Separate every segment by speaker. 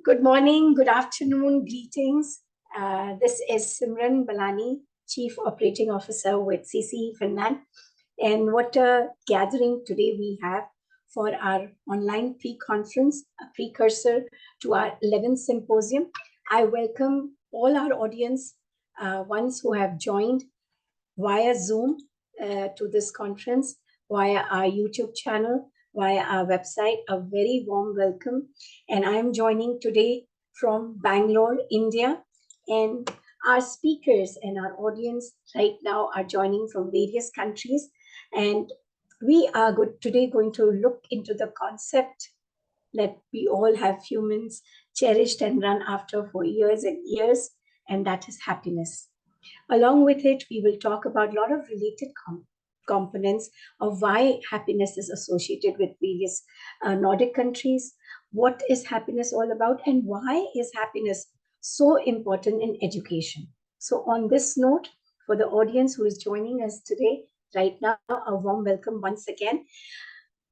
Speaker 1: Good morning, good afternoon, greetings. This is Simran Balani, Chief Operating Officer with CCE Finland. And what a gathering today we have for our online pre-conference, a precursor to our 11th symposium. I welcome all our audience, ones who have joined via Zoom to this conference, via our YouTube channel, via our website. A very warm welcome. And I'm joining today from Bangalore, India. And our speakers and our audience right now are joining from various countries. And we are today going to look into the concept that we all have humans cherished and run after for years and years, and that is happiness. Along with it, we will talk about a lot of related components of why happiness is associated with various Nordic countries, what is happiness all about, and why is happiness so important in education. So on this note, for the audience who is joining us today, right now, a warm welcome once again.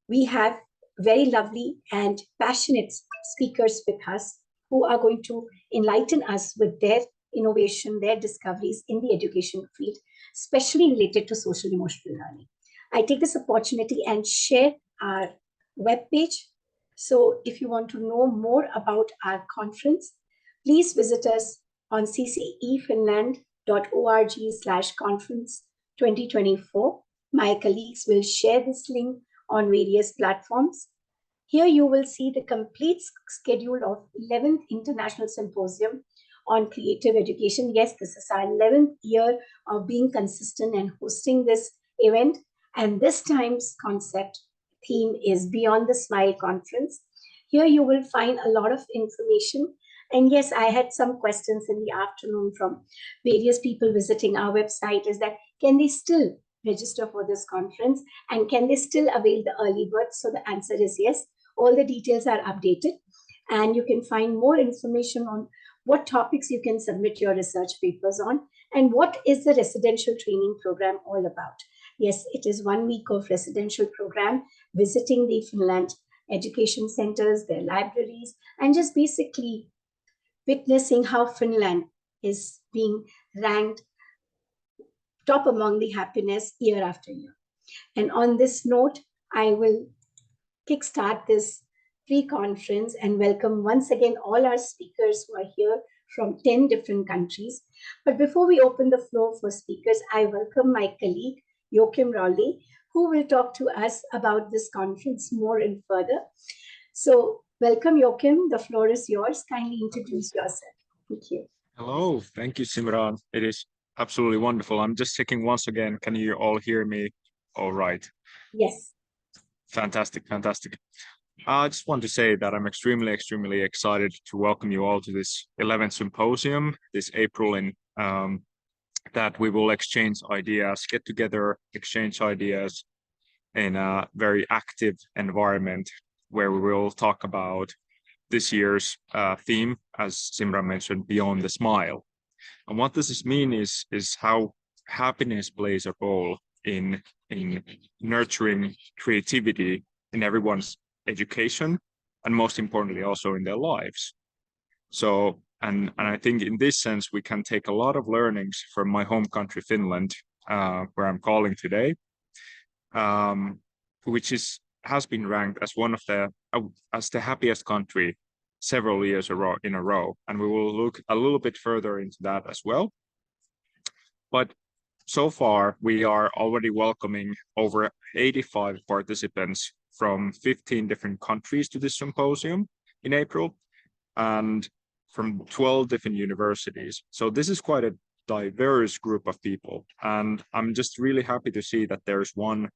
Speaker 1: We have very lovely and passionate speakers with us who are going to enlighten us with their innovation, their discoveries in the education field, especially related to social emotional learning. I take this opportunity and share our webpage. So if you want to know more about our conference, please visit us on ccefinland.org/conference 2024. My colleagues will share this link on various platforms. Here you will see the complete schedule of 11th International Symposium on Creative Education. Yes, this is our 11th year of being consistent and hosting this event. And this time's concept theme is Beyond the Smile Conference. Here you will find a lot of information. And yes, I had some questions in the afternoon from various people visiting our website, is that can they still register for this conference and can they still avail the early bird? So the answer is yes. All the details are updated and you can find more information on what topics you can submit your research papers on and what is the residential training program all about. Yes, it is 1 week of residential program, visiting the Finland education centers, their libraries, and just basically witnessing how Finland is being ranked top among the happiness year after year. And on this note, I will kickstart this pre-conference and welcome once again all our speakers who are here from 10 different countries. But before we open the floor for speakers, I welcome my colleague, Joachim Rowley, who will talk to us about this conference more and further. So welcome, Joachim. The floor is yours. Kindly introduce yourself. Thank you.
Speaker 2: Hello. Thank you, Simran. It is absolutely wonderful. I'm just checking once again. Can you all hear me all right?
Speaker 1: Yes.
Speaker 2: Fantastic, fantastic. I just want to say that I'm extremely excited to welcome you all to this 11th symposium this April in that we will exchange ideas, get together, exchange ideas in a very active environment where we will talk about this year's theme, as Simran mentioned, Beyond the Smile. And what does this mean is how happiness plays a role in nurturing creativity in everyone's education and most importantly also in their lives. So and I think in this sense we can take a lot of learnings from my home country Finland, where I'm calling today, which has been ranked as one of the happiest country several years in a row, and we will look a little bit further into that as well. But so far, we are already welcoming over 85 participants from 15 different countries to this symposium in April and from 12 different universities. So this is quite a diverse group of people. And I'm just really happy to see that there's one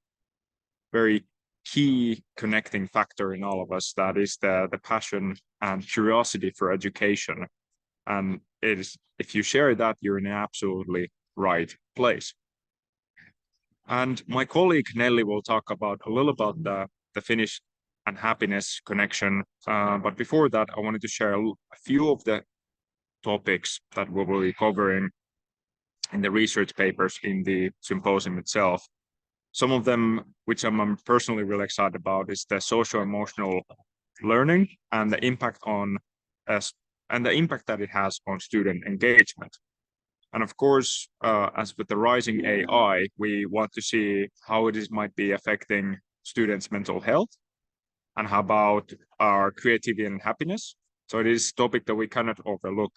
Speaker 2: very key connecting factor in all of us, that is the passion and curiosity for education. And it is, if you share that, you're in an absolutely right place. And my colleague Nelly will talk about a little about the Finnish and happiness connection. But before that, I wanted to share a few of the topics that we will be covering in the research papers in the symposium itself. Some of them, which I'm personally really excited about, is the social-emotional learning and the impact on and the impact that it has on student engagement. And of course, as with the rising AI, we want to see how it might be affecting students' mental health and how about our creativity and happiness. So it is a topic that we cannot overlook.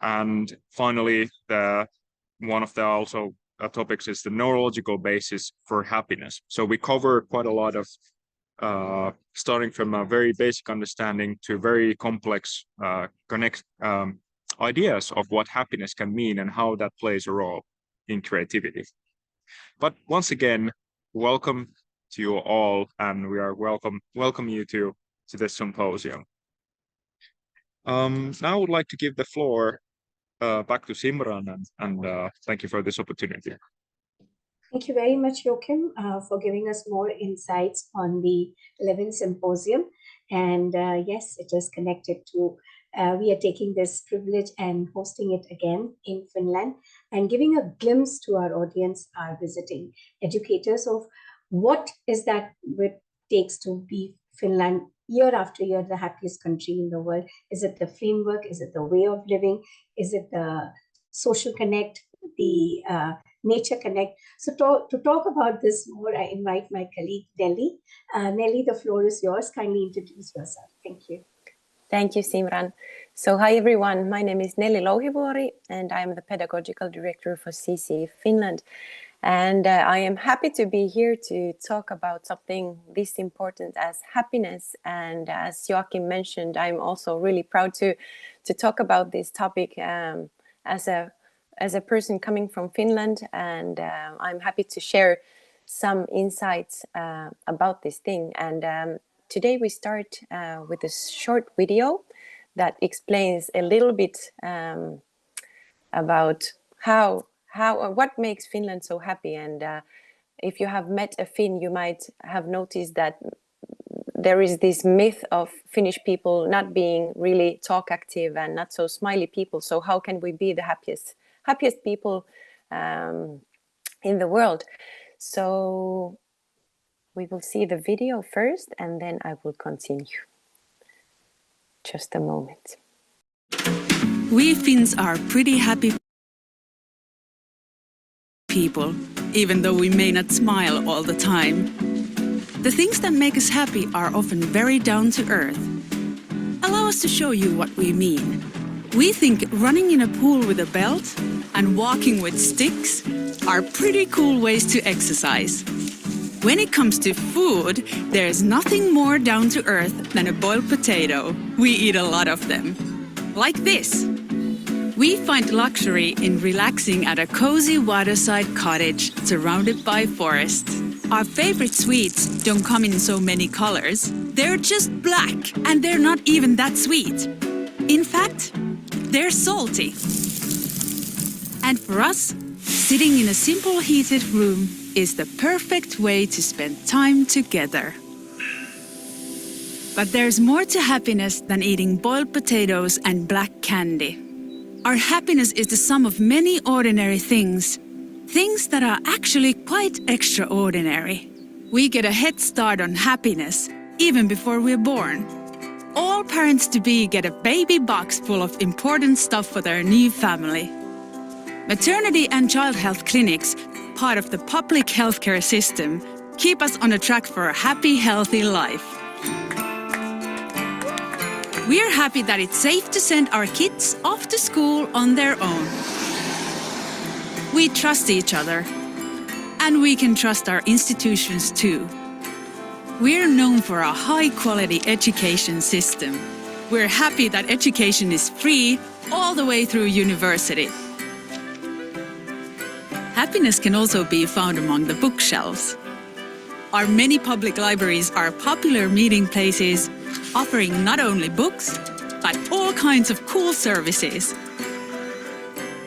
Speaker 2: And finally, one of the also topics is the neurological basis for happiness. So we cover quite a lot of starting from a very basic understanding to very complex ideas of what happiness can mean and how that plays a role in creativity. But once again, welcome to you all, and we are welcome you to this symposium. Now I would like to give the floor back to Simran, and thank you for this opportunity.
Speaker 1: Thank you very much, Joachim, for giving us more insights on the 11th Symposium. And yes, it is connected to, we are taking this privilege and hosting it again in Finland and giving a glimpse to our audience, our visiting educators, of what is that it takes to be Finland year after year the happiest country in the world. Is it the framework? Is it the way of living? Is it the social connect, the nature connect? So to talk about this more, I invite my colleague Nelly. Nelly, the floor is yours. Kindly introduce yourself. Thank you.
Speaker 3: Thank you, Simran. So hi everyone, my name is Nelly Louhivuori and I'm the Pedagogical Director for CC Finland. And I am happy to be here to talk about something this important as happiness. And as Joachim mentioned, I'm also really proud to talk about this topic as a person coming from Finland. And I'm happy to share some insights about this thing. And today we start with a short video that explains a little bit about what makes Finland so happy. And if you have met a Finn, you might have noticed that there is this myth of Finnish people not being really talk active and not so smiley people. So how can we be the happiest people in the world? So we will see the video first and then I will continue. Just a moment.
Speaker 4: We Finns are pretty happy people, even though we may not smile all the time. The things that make us happy are often very down to earth. Allow us to show you what we mean. We think running in a pool with a belt and walking with sticks are pretty cool ways to exercise. When it comes to food, there's nothing more down to earth than a boiled potato. We eat a lot of them. Like this. We find luxury in relaxing at a cozy waterside cottage surrounded by forest. Our favorite sweets don't come in so many colors. They're just black, and they're not even that sweet. In fact, they're salty. And for us, sitting in a simple heated room is the perfect way to spend time together. But there's more to happiness than eating boiled potatoes and black candy. Our happiness is the sum of many ordinary things that are actually quite extraordinary. We get a head start on happiness even before we're born. All parents-to-be get a baby box full of important stuff for their new family. Maternity and child health clinics, part of the public healthcare system, keep us on a track for a happy, healthy life. We're happy that it's safe to send our kids off to school on their own. We trust each other, and we can trust our institutions too. We're known for a high-quality education system. We're happy that education is free all the way through university. Happiness can also be found among the bookshelves. Our many public libraries are popular meeting places, offering not only books, but all kinds of cool services.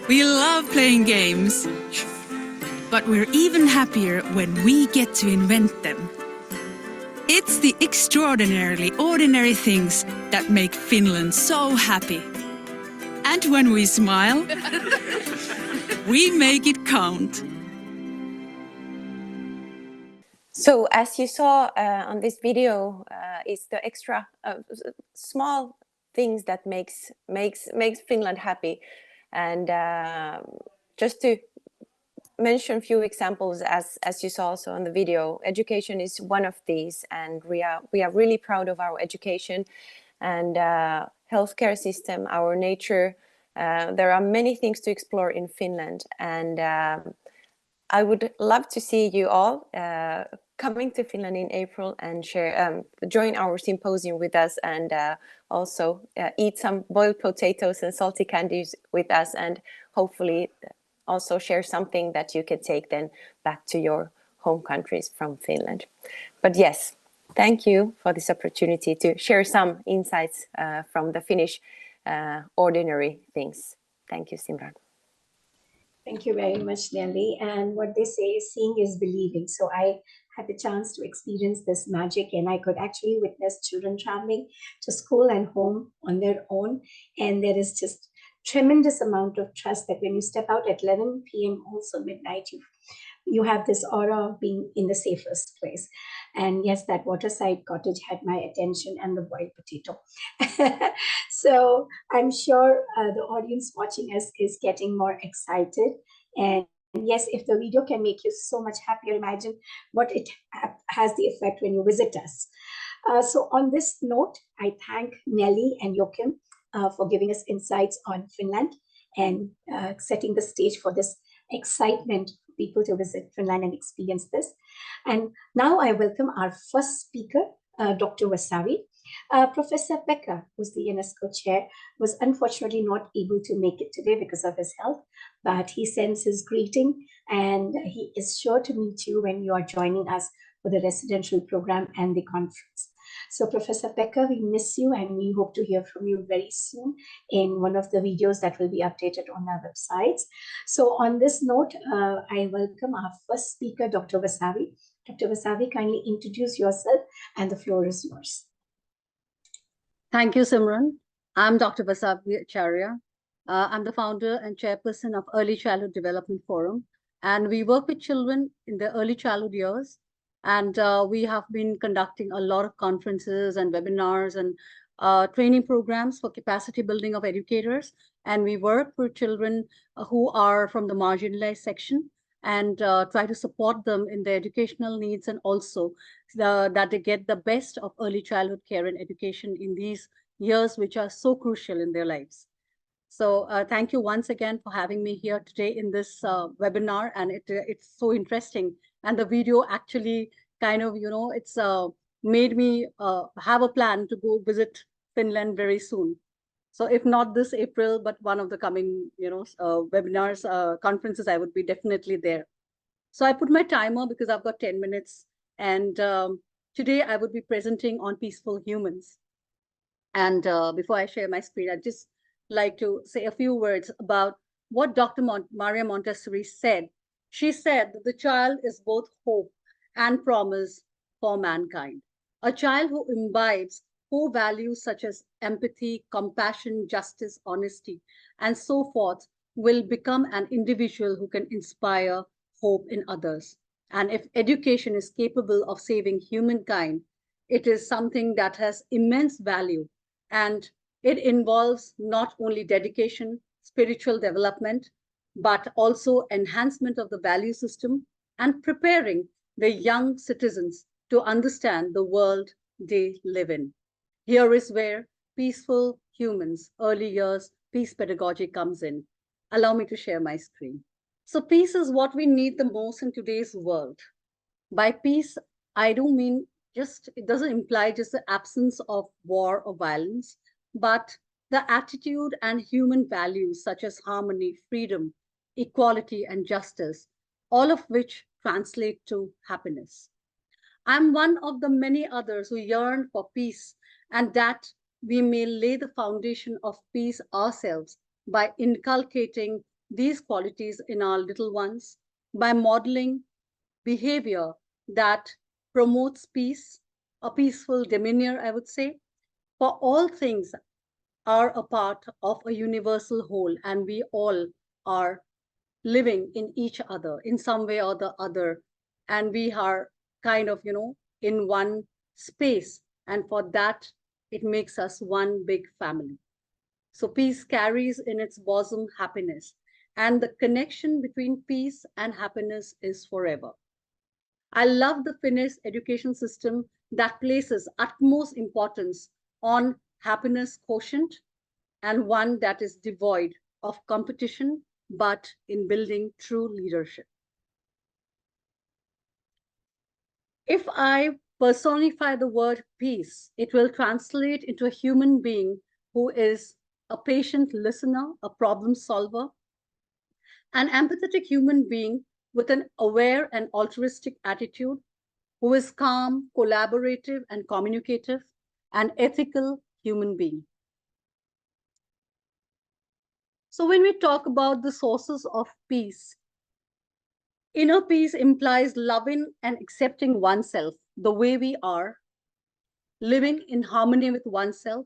Speaker 4: We love playing games, but we're even happier when we get to invent them. It's the extraordinarily ordinary things that make Finland so happy. And when we smile, we make it count.
Speaker 3: So as you saw on this video, is the extra small things that makes Finland happy. And just to mention a few examples, as you saw also on the video, education is one of these, and we are really proud of our education and healthcare system, our nature. There are many things to explore in Finland, and I would love to see you all coming to Finland in April and join our symposium with us, and also eat some boiled potatoes and salty candies with us, and hopefully also share something that you can take then back to your home countries from Finland. But yes, thank you for this opportunity to share some insights from the Finnish ordinary things. Thank you, Simran.
Speaker 1: Thank you very much, Nelly. And what they say is seeing is believing. So I had the chance to experience this magic, and I could actually witness children traveling to school and home on their own. And there is just tremendous amount of trust that when you step out at 11 p.m., also midnight, you have this aura of being in the safest place. And yes, that waterside cottage had my attention, and the boiled potato. So I'm sure the audience watching us is getting more excited. And yes, if the video can make you so much happier, imagine what it has the effect when you visit us. So on this note, I thank Nelly and Joachim for giving us insights on Finland and setting the stage for this excitement for people to visit Finland and experience this. And now I welcome our first speaker, Dr. Wasabi. Professor Becker, who's the UNESCO chair, was unfortunately not able to make it today because of his health, but he sends his greeting, and he is sure to meet you when you are joining us for the residential program and the conference. So Professor Becker, we miss you, and we hope to hear from you very soon in one of the videos that will be updated on our websites. So on this note, I welcome our first speaker, Dr. Wasabi. Dr. Wasabi, kindly introduce yourself, and the floor is yours.
Speaker 5: Thank you, Simran. I'm Dr. Vasavi Acharya. I'm the founder and chairperson of Early Childhood Development Forum, and we work with children in their early childhood years. And we have been conducting a lot of conferences and webinars and training programs for capacity building of educators. And we work with children who are from the marginalized section, and try to support them in their educational needs, and also that they get the best of early childhood care and education in these years, which are so crucial in their lives. So thank you once again for having me here today in this webinar, and it's so interesting. And the video actually kind of, it's made me have a plan to go visit Finland very soon. So if not this April, but one of the coming, webinars, conferences, I would be definitely there. So I put my timer because I've got 10 minutes. And today I would be presenting on peaceful humans. And before I share my screen, I'd just like to say a few words about what Dr. Maria Montessori said. She said that the child is both hope and promise for mankind. A child who imbibes core values such as empathy, compassion, justice, honesty, and so forth will become an individual who can inspire hope in others. And if education is capable of saving humankind, it is something that has immense value, and it involves not only dedication, spiritual development, but also enhancement of the value system and preparing the young citizens to understand the world they live in. Here is where peaceful humans, early years, peace pedagogy comes in. Allow me to share my screen. So peace is what we need the most in today's world. By peace, I don't mean it doesn't imply just the absence of war or violence, but the attitude and human values such as harmony, freedom, equality, and justice, all of which translate to happiness. I'm one of the many others who yearn for peace, and that we may lay the foundation of peace ourselves by inculcating these qualities in our little ones, by modeling behavior that promotes peace, a peaceful demeanor, I would say. For all things are a part of a universal whole, and we all are living in each other in some way or the other. And we are kind of, in one space. And for that, it makes us one big family. So peace carries in its bosom happiness, and the connection between peace and happiness is forever. I love the Finnish education system that places utmost importance on happiness quotient and one that is devoid of competition, but in building true leadership. If I personify the word peace, it will translate into a human being who is a patient listener, a problem solver, an empathetic human being with an aware and altruistic attitude, who is calm, collaborative, and communicative, an ethical human being. So when we talk about the sources of peace, inner peace implies loving and accepting oneself the way we are, living in harmony with oneself.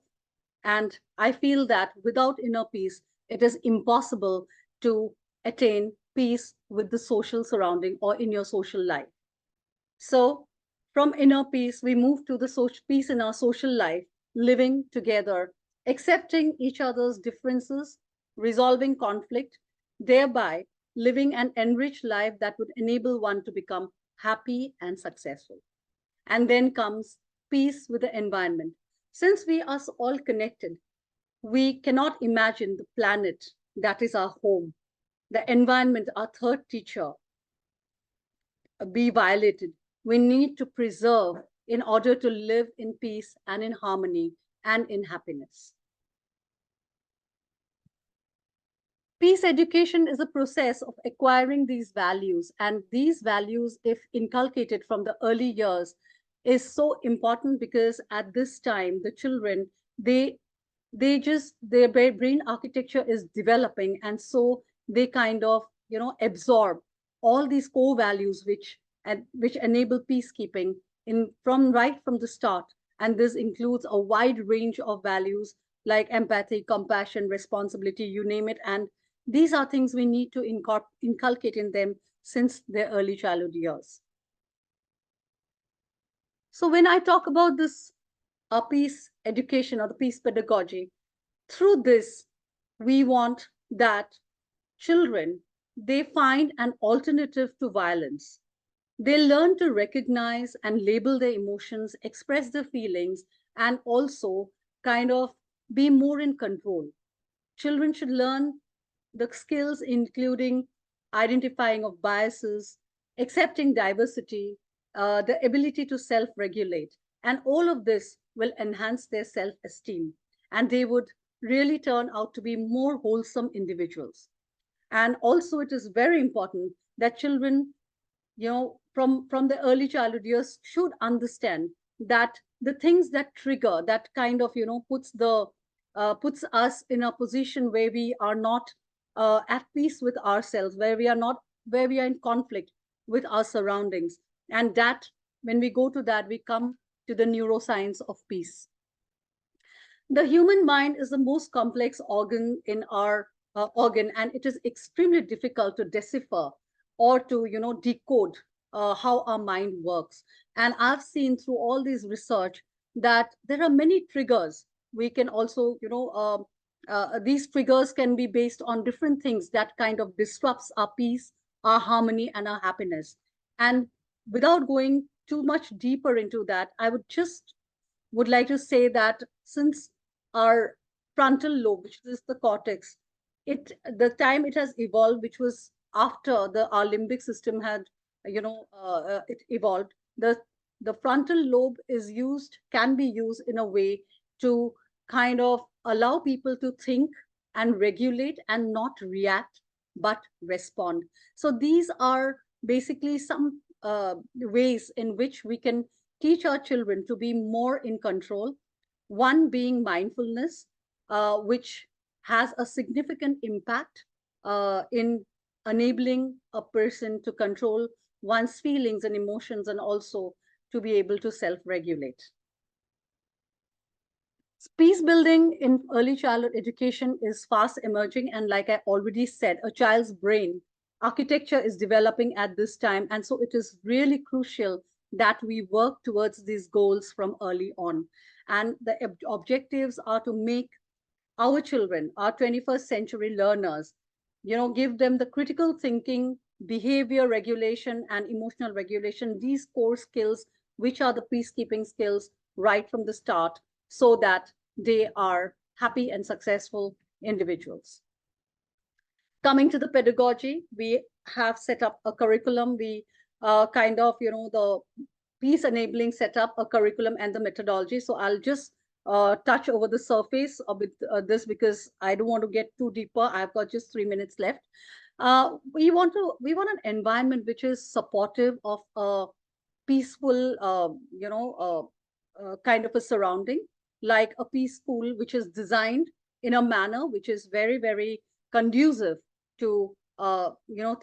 Speaker 5: And I feel that without inner peace, it is impossible to attain peace with the social surrounding or in your social life. So from inner peace, we move to the social peace in our social life, living together, accepting each other's differences, resolving conflict, thereby living an enriched life that would enable one to become happy and successful. And then comes peace with the environment. Since we are all connected, we cannot imagine the planet that is our home, the environment, our third teacher, be violated. We need to preserve in order to live in peace and in harmony and in happiness. Peace education is a process of acquiring these values, and these values, if inculcated from the early years, is so important because at this time the children, their brain architecture is developing, and so they kind of absorb all these core values which enable peacekeeping from the start. And this includes a wide range of values like empathy, compassion, responsibility, you name it. And these are things we need to inculcate in them since their early childhood years. So when I talk about this peace education or the peace pedagogy, through this, we want that children, they find an alternative to violence. They learn to recognize and label their emotions, express their feelings, and also kind of be more in control. Children should learn the skills including identifying of biases, accepting diversity, the ability to self-regulate. And all of this will enhance their self-esteem, and they would really turn out to be more wholesome individuals. And also it is very important that children, from the early childhood years should understand that the things that trigger, that kind of, puts us in a position where we are not at peace with ourselves, where we are in conflict with our surroundings. And that, when we go to that, we come to the neuroscience of peace. The human mind is the most complex organ in our organ, and it is extremely difficult to decipher or to decode how our mind works. And I've seen through all these research that there are many triggers. We can also these triggers can be based on different things that kind of disrupts our peace, our harmony, and our happiness. And without going too much deeper into that, I would like to say that since our frontal lobe, which is the cortex, the time it has evolved, which was after our limbic system had it evolved, the frontal lobe can be used in a way to kind of allow people to think and regulate and not react but respond. So these are basically some ways in which we can teach our children to be more in control. One being mindfulness, which has a significant impact in enabling a person to control one's feelings and emotions, and also to be able to self-regulate. Peace building in early childhood education is fast emerging, and like I already said, a child's brain architecture is developing at this time, and so it is really crucial that we work towards these goals from early on. And the objectives are to make our children, our 21st century learners, give them the critical thinking, behavior regulation, and emotional regulation, these core skills, which are the peacekeeping skills right from the start, so that they are happy and successful individuals. Coming to the pedagogy, we have set up a curriculum. We the peace enabling set up a curriculum and the methodology. So I'll just touch over the surface of this, because I don't want to get too deeper. I've got just 3 minutes left. We want an environment which is supportive of a peaceful, kind of a surrounding, like a peace school, which is designed in a manner which is very, very conducive to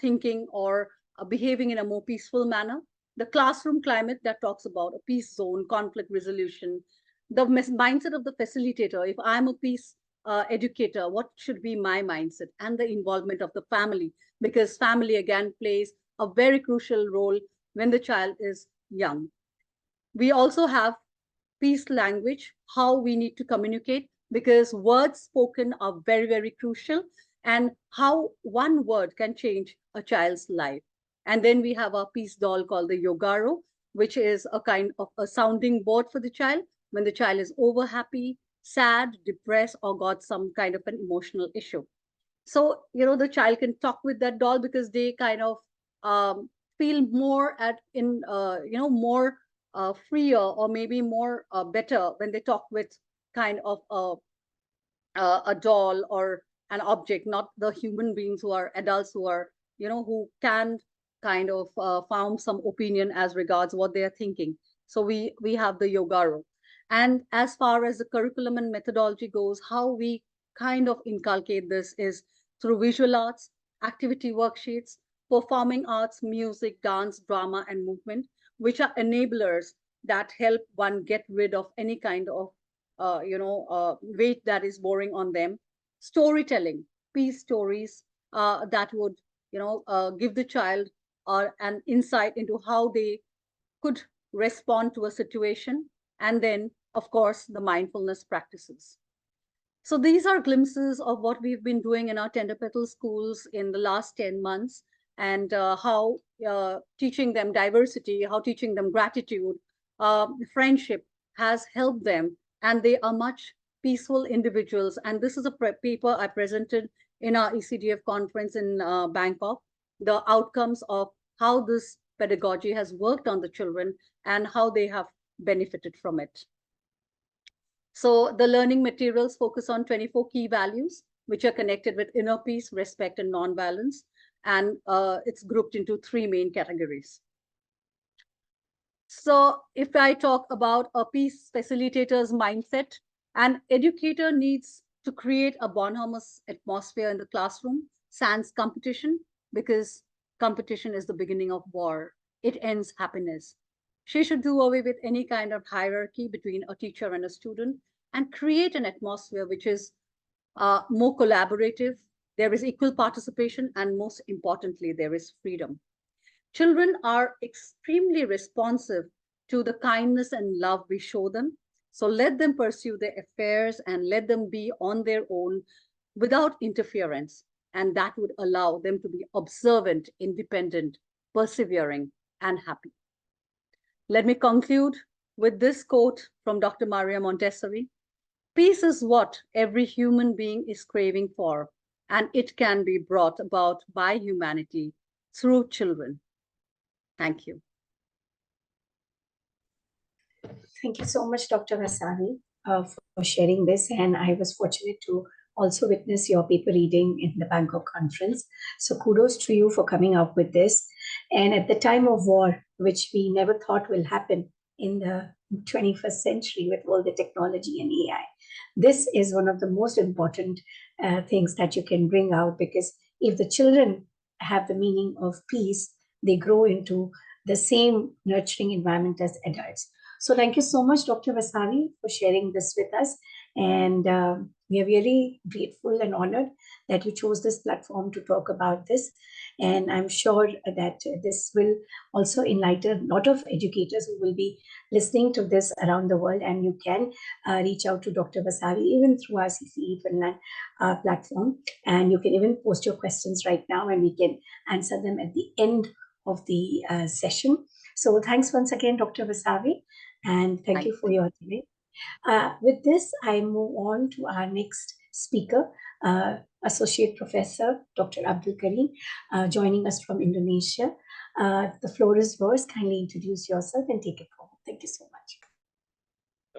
Speaker 5: thinking or behaving in a more peaceful manner. The classroom climate that talks about a peace zone, conflict resolution, the mindset of the facilitator. If I'm a peace educator, what should be my mindset? And the involvement of the family, because family again plays a very crucial role when the child is young. We also have peace language, how we need to communicate, because words spoken are very, very crucial, and how one word can change a child's life. And then we have our peace doll called the Yogaro, which is a kind of a sounding board for the child when the child is over happy, sad, depressed, or got some kind of an emotional issue. So, the child can talk with that doll, because they kind of feel more more freer, or maybe more better when they talk with kind of a doll or an object, not the human beings who are adults, who are, who can kind of form some opinion as regards what they are thinking. So we have the Yogaro. And as far as the curriculum and methodology goes, how we kind of inculcate this is through visual arts, activity worksheets, performing arts, music, dance, drama, and movement, which are enablers that help one get rid of any kind of weight that is boring on them. Storytelling, peace stories that would give the child an insight into how they could respond to a situation. And then, of course, the mindfulness practices. So these are glimpses of what we've been doing in our Tender Petal schools in the last 10 months, and how teaching them diversity, how teaching them gratitude, friendship has helped them, and they are much peaceful individuals. And this is a paper I presented in our ECDF conference in Bangkok, the outcomes of how this pedagogy has worked on the children and how they have benefited from it. So the learning materials focus on 24 key values, which are connected with inner peace, respect, and non-violence. And it's grouped into 3 main categories. So if I talk about a peace facilitator's mindset, an educator needs to create a bonhomous atmosphere in the classroom, sans competition, because competition is the beginning of war. It ends happiness. She should do away with any kind of hierarchy between a teacher and a student, and create an atmosphere which is more collaborative. There is equal participation, and most importantly, there is freedom. Children are extremely responsive to the kindness and love we show them. So let them pursue their affairs and let them be on their own without interference. And that would allow them to be observant, independent, persevering, and happy. Let me conclude with this quote from Dr. Maria Montessori. Peace is what every human being is craving for, and it can be brought about by humanity through children. Thank you.
Speaker 1: Thank you so much, Dr. Vasavi, for sharing this. And I was fortunate to also witness your paper reading in the Bangkok conference. So kudos to you for coming up with this. And at the time of war, which we never thought will happen in the 21st century with all the technology and AI, this is one of the most important things that you can bring out, because if the children have the meaning of peace, they grow into the same nurturing environment as adults. So thank you so much, Dr. Vasavi, for sharing this with us. And we are really grateful and honored that you chose this platform to talk about this. And I'm sure that this will also enlighten a lot of educators who will be listening to this around the world. And you can reach out to Dr. Vasavi even through our CCE Finland platform. And you can even post your questions right now and we can answer them at the end of the session. So thanks once again, Dr. Vasavi, and thank you for your time. With this, I move on to our next speaker, Associate Professor Dr. Abdul Karim, joining us from Indonesia. The floor is yours. Kindly introduce yourself and take it forward. Thank you so much.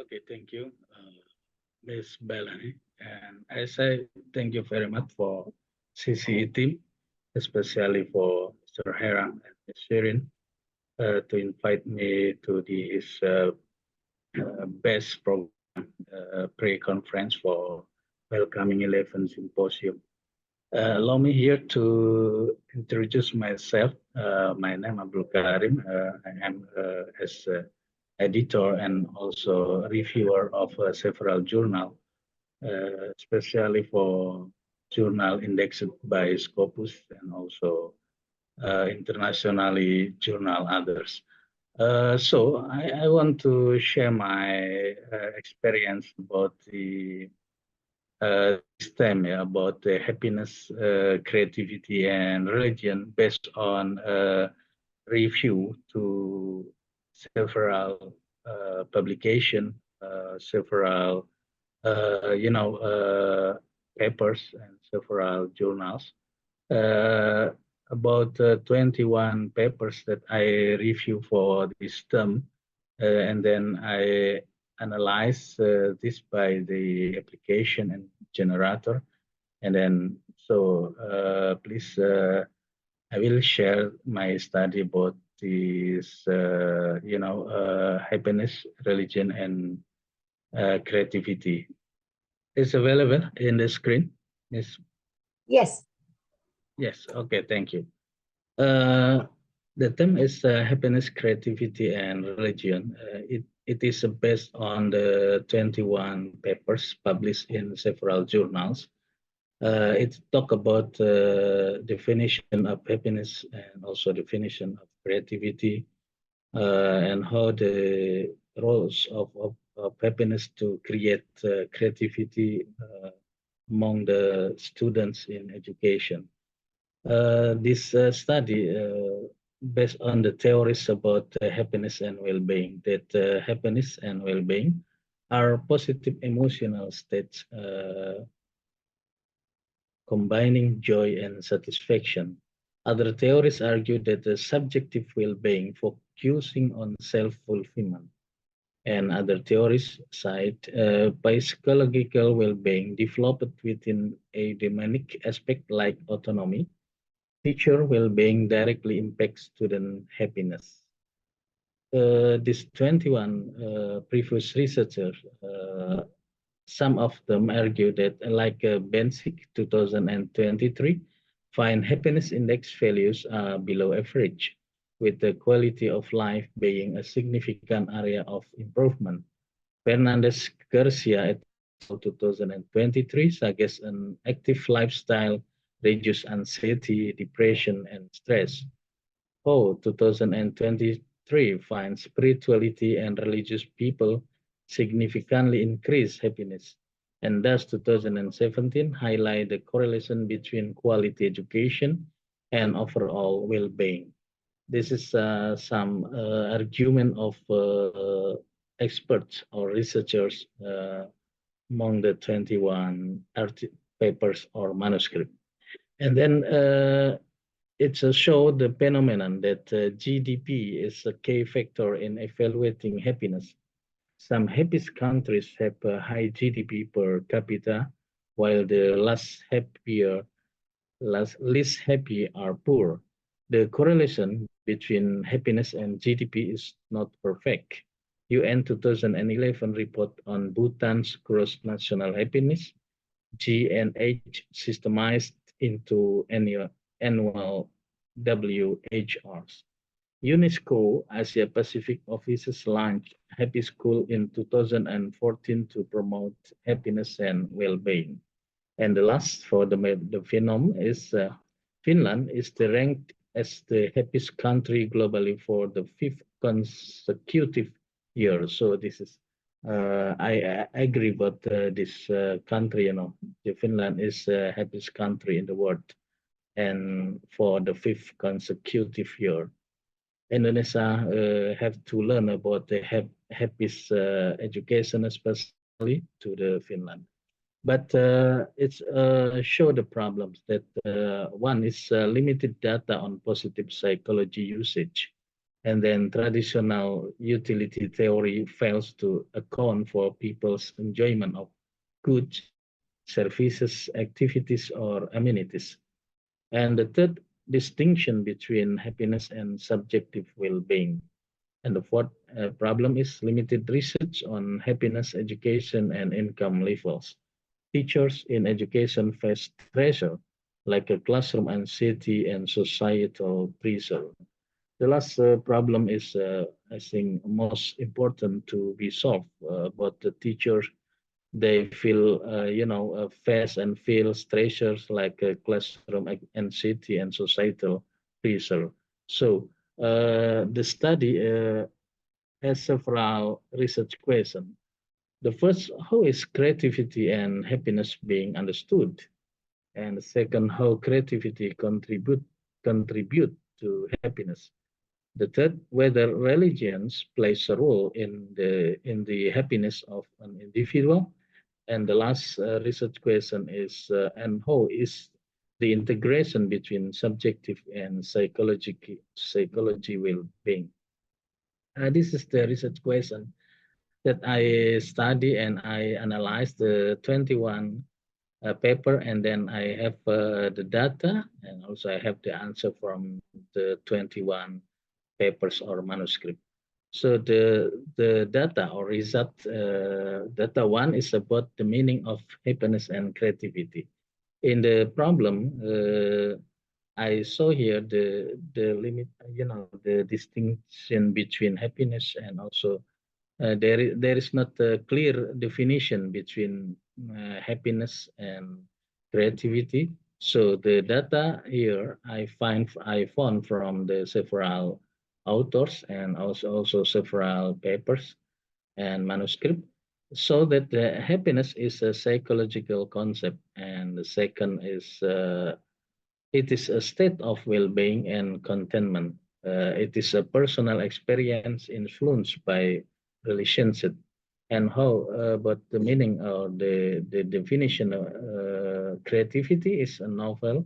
Speaker 6: Okay, thank you, Ms. Bellany. And I say thank you very much for CCE team, especially for Mr. Hera and Ms. Shirin, to invite me to this best program, pre-conference for Welcoming 11 Symposium. Allow me here to introduce myself. My name is Abdul Karim. I am as editor and also reviewer of several journals, especially for journal indexed by Scopus and also internationally journal others. So I want to share my experience about the this theme, about the happiness, creativity, and religion based on review to several publication, several papers and several journals. About 21 papers that I review for this term, and then I analyze this by the application and generator, and then so please I will share my study about this happiness, religion, and creativity. Is available in the screen? Yes.
Speaker 1: Yes.
Speaker 6: Yes. Okay. Thank you. The theme is happiness, creativity, and religion. It is based on the 21 papers published in several journals. It talk about definition of happiness and also definition of creativity, and how the roles of happiness to create creativity among the students in education. This study based on the theories about happiness and well-being, that happiness and well-being are positive emotional states combining joy and satisfaction. Other theories argue that the subjective well-being focusing on self-fulfillment, and other theories cite psychological well-being developed within a dynamic aspect like autonomy. Teacher well-being directly impacts student happiness. These 21 previous researchers, some of them argue that, like Bensick 2023, find happiness index values are below average, with the quality of life being a significant area of improvement. Fernandez Garcia et al. 2023 suggests an active lifestyle reduce anxiety, depression, and stress. Ho 2023 finds spirituality and religious people significantly increase happiness, and thus 2017 highlight the correlation between quality education and overall well-being. This is some argument of experts or researchers among the 21 papers or manuscripts. And then it's a show the phenomenon that GDP is a key factor in evaluating happiness. Some happiest countries have a high GDP per capita, while the least happy are poor. The correlation between happiness and GDP is not perfect. UN 2011 report on Bhutan's gross national happiness, GNH, systemized into annual WHRs. UNESCO Asia Pacific offices launched Happy School in 2014 to promote happiness and well-being. And the last for the phenom is Finland is ranked as the happiest country globally for the 5th consecutive year. So this is I agree with this country. The Finland is the happiest country in the world, and for the 5th consecutive year. Indonesia have to learn about the happiest education, especially to the Finland. But it's show the problems that one is limited data on positive psychology usage, and then traditional utility theory fails to account for people's enjoyment of goods, services, activities, or amenities. And the third distinction between happiness and subjective well-being. And the fourth problem is limited research on happiness, education, and income levels. Teachers in education face pressure like a classroom anxiety and societal pressure. The last problem is, I think, most important to be solved. But the teachers, they feel, face and feel stressors like classroom anxiety and societal pressure. So the study has several research questions. The first, how is creativity and happiness being understood? And the second, how creativity contribute to happiness? The third, whether religions plays a role in the happiness of an individual. And the last research question is, and how is the integration between subjective and psychology well-being? This is the research question that I study, and I analyze the 21 paper, and then I have the data, and also I have the answer from the 21 papers or manuscript. So the data or result, data one is about the meaning of happiness and creativity. In the problem, I saw here the limit, the distinction between happiness and also there is not a clear definition between happiness and creativity. So the data here I found from the several authors and also several papers and manuscript, so that the happiness is a psychological concept, and the second is it is a state of well-being and contentment. It is a personal experience influenced by relationship. And how but the meaning or the definition of creativity is a novel.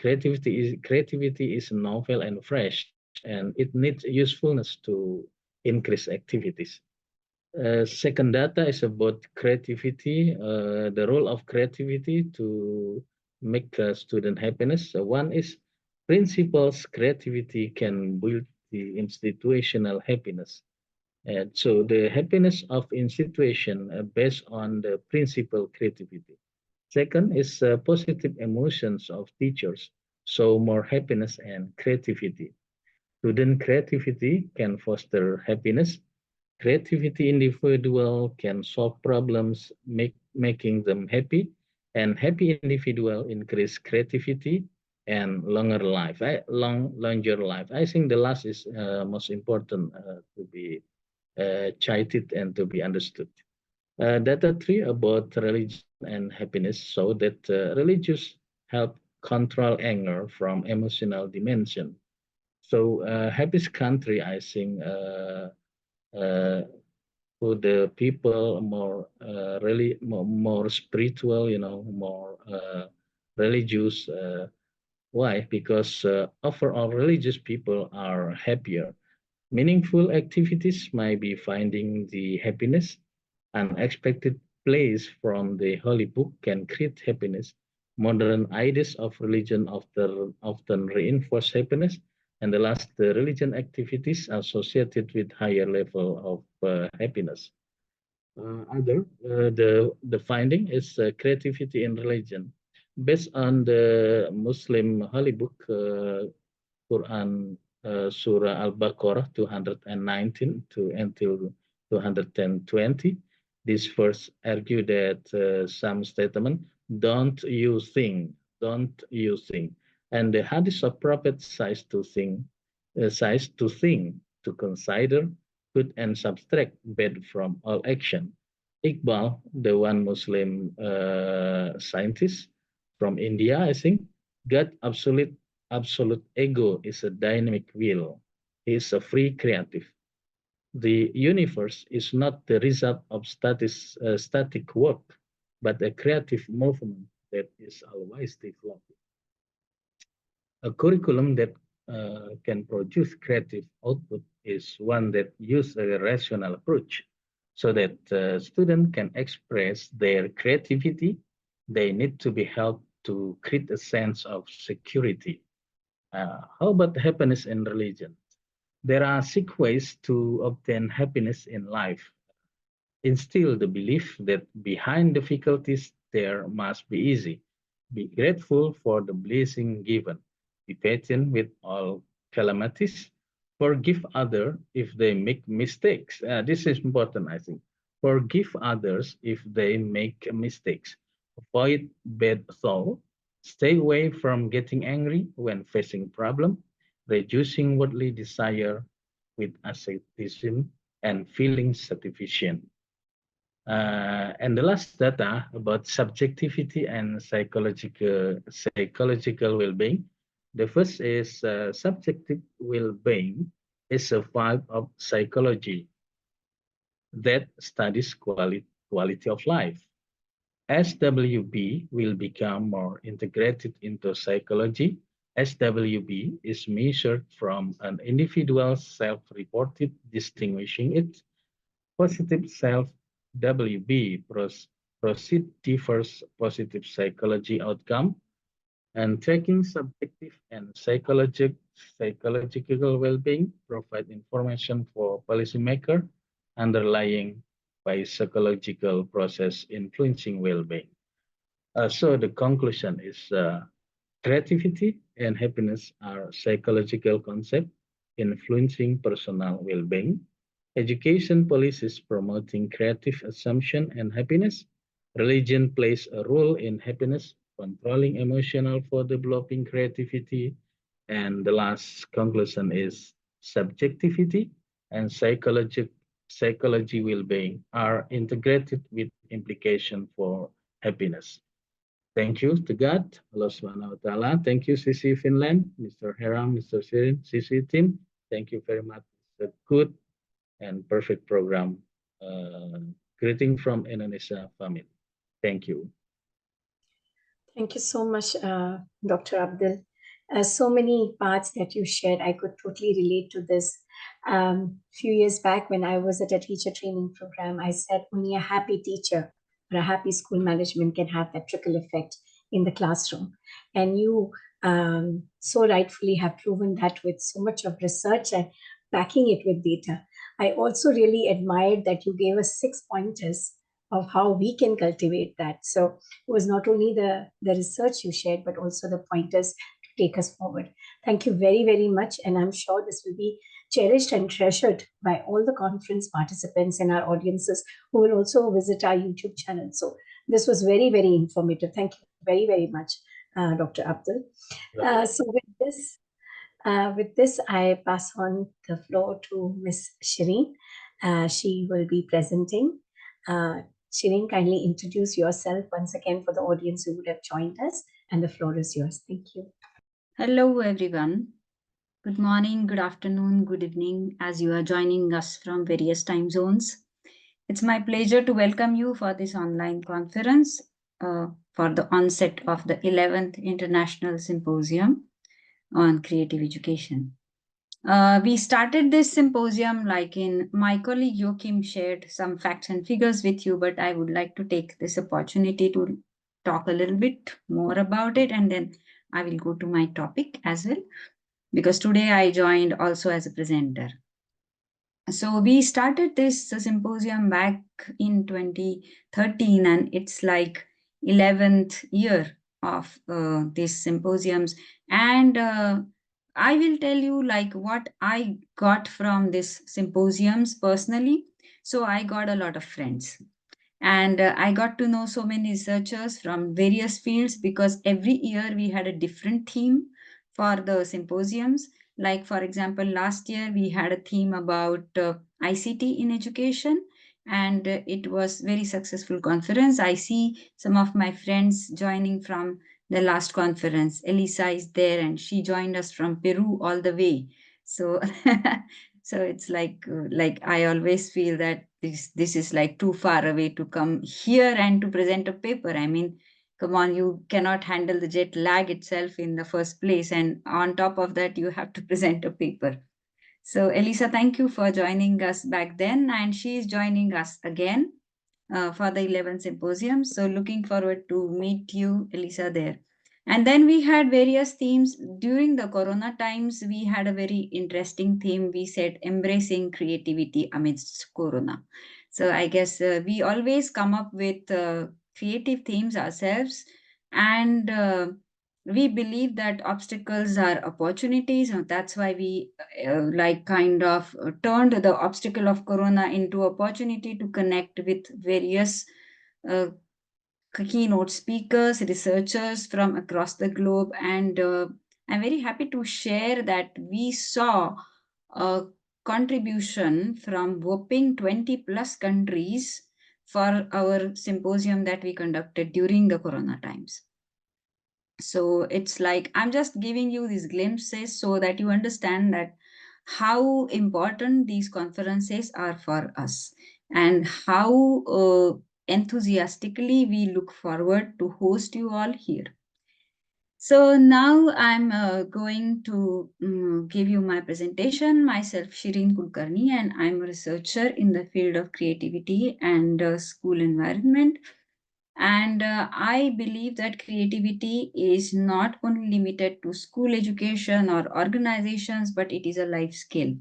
Speaker 6: Creativity is novel and fresh, and it needs usefulness to increase activities. Second data is about creativity, the role of creativity to make student happiness. One is principles creativity can build the institutional happiness. And so the happiness of institution based on the principle creativity. Second is positive emotions of teachers, so more happiness and creativity. Student creativity can foster happiness. Creativity individual can solve problems, making them happy, and happy individual increase creativity and longer life. I think the last is most important to be cited and to be understood. Data three about religion and happiness, so that religious help control anger from emotional dimension. So happiest country, I think. For the people more really more spiritual, more religious. Why? Because overall religious people are happier. Meaningful activities might be finding the happiness. Unexpected plays from the holy book can create happiness. Modern ideas of religion often reinforce happiness. And the last, the religion activities associated with higher level of happiness. The finding is creativity in religion, based on the Muslim holy book Quran Surah Al-Baqarah 219 to until 220. This verse argue that some statement don't you think, and the hadith of Prophet says to think, to consider good and subtract bad from all action. Iqbal, the one Muslim scientist from India, I think, got absolute ego is a dynamic will. He is a free creative. The universe is not the result of static work, but a creative movement that is always developing. A curriculum that can produce creative output is one that uses a rational approach so that students can express their creativity. They need to be helped to create a sense of security. How about happiness in religion? There are 6 ways to obtain happiness in life. Instill the belief that behind difficulties there must be easy. Be grateful for the blessing given. Be patient with all calamities. Forgive others if they make mistakes. This is important, I think. Forgive others if they make mistakes. Avoid bad thought. Stay away from getting angry when facing problem. Reducing worldly desire with asceticism and feeling satisfaction. And the last data about subjectivity and psychological well-being. The first is subjective well-being is a field of psychology that studies quality of life. SWB will become more integrated into psychology. SWB is measured from an individual's self-reported, distinguishing it. Positive self-WB proceed differs positive psychology outcome and tracking subjective and psychological well-being provide information for policymaker underlying by psychological process influencing well-being. So the conclusion is creativity and happiness are psychological concepts influencing personal well-being. Education policies promoting creative assumption and happiness. Religion plays a role in happiness, controlling emotional for developing creativity. And the last conclusion is subjectivity and psychology well-being are integrated with implication for happiness. Thank you to God, Allah Subhanahu wa Taala. Thank you, CC Finland, Mr. Heram, Mr. Sirin, CC team. Thank you very much. It's a good and perfect program. Greeting from Indonesia family. Thank you.
Speaker 1: Thank you so much, Dr. Abdul. So many parts that you shared, I could totally relate to this. Few years back when I was at a teacher training program, I said only a happy teacher or a happy school management can have that trickle effect in the classroom. And you so rightfully have proven that with so much of research and backing it with data. I also really admired that you gave us 6 pointers of how we can cultivate that. So it was not only the research you shared, but also the pointers to take us forward. Thank you very, very much. And I'm sure this will be cherished and treasured by all the conference participants and our audiences who will also visit our YouTube channel. So this was very, very informative. Thank you very, very much, Dr. Abdul. So with this, I pass on the floor to Ms. Shireen. She will be presenting. Shireen, kindly introduce yourself once again for the audience who would have joined us, and the floor is yours. Thank you.
Speaker 7: Hello, everyone. Good morning, good afternoon, good evening, as you are joining us from various time zones. It's my pleasure to welcome you for this online conference for the onset of the 11th International Symposium on Creative Education. We started this symposium my colleague Joachim shared some facts and figures with you, but I would like to take this opportunity to talk a little bit more about it, and then I will go to my topic as well, because today I joined also as a presenter. So we started this symposium back in 2013, and it's like 11th year of these symposiums. And I will tell you like what I got from this symposiums personally. So I got a lot of friends, and I got to know so many researchers from various fields, because every year we had a different theme for the symposiums. Like, for example, last year we had a theme about ICT in education, and it was very successful conference. I see some of my friends joining from the last conference. Elisa is there, and she joined us from Peru all the way. So so it's like I always feel that this is like too far away to come here and to present a paper. I mean, come on, you cannot handle the jet lag itself in the first place, and on top of that you have to present a paper. So Elisa, thank you for joining us back then, and she is joining us again for the 11th symposium. So looking forward to meet you, Elisa, there. And then we had various themes. During the Corona times, we had a very interesting theme. We said embracing creativity amidst Corona. So I guess we always come up with creative themes ourselves, and we believe that obstacles are opportunities, and that's why we kind of turned the obstacle of Corona into opportunity to connect with various uh, keynote speakers, researchers from across the globe. And I'm very happy to share that we saw a contribution from whopping 20 plus countries for our symposium that we conducted during the Corona times. So it's like I'm just giving you these glimpses so that you understand that how important these conferences are for us, and how enthusiastically we look forward to host you all here. So now I'm going to give you my presentation. Myself, Shireen Kulkarni, and I'm a researcher in the field of creativity and school environment. And I believe that creativity is not only limited to school education or organizations, but it is a life skill.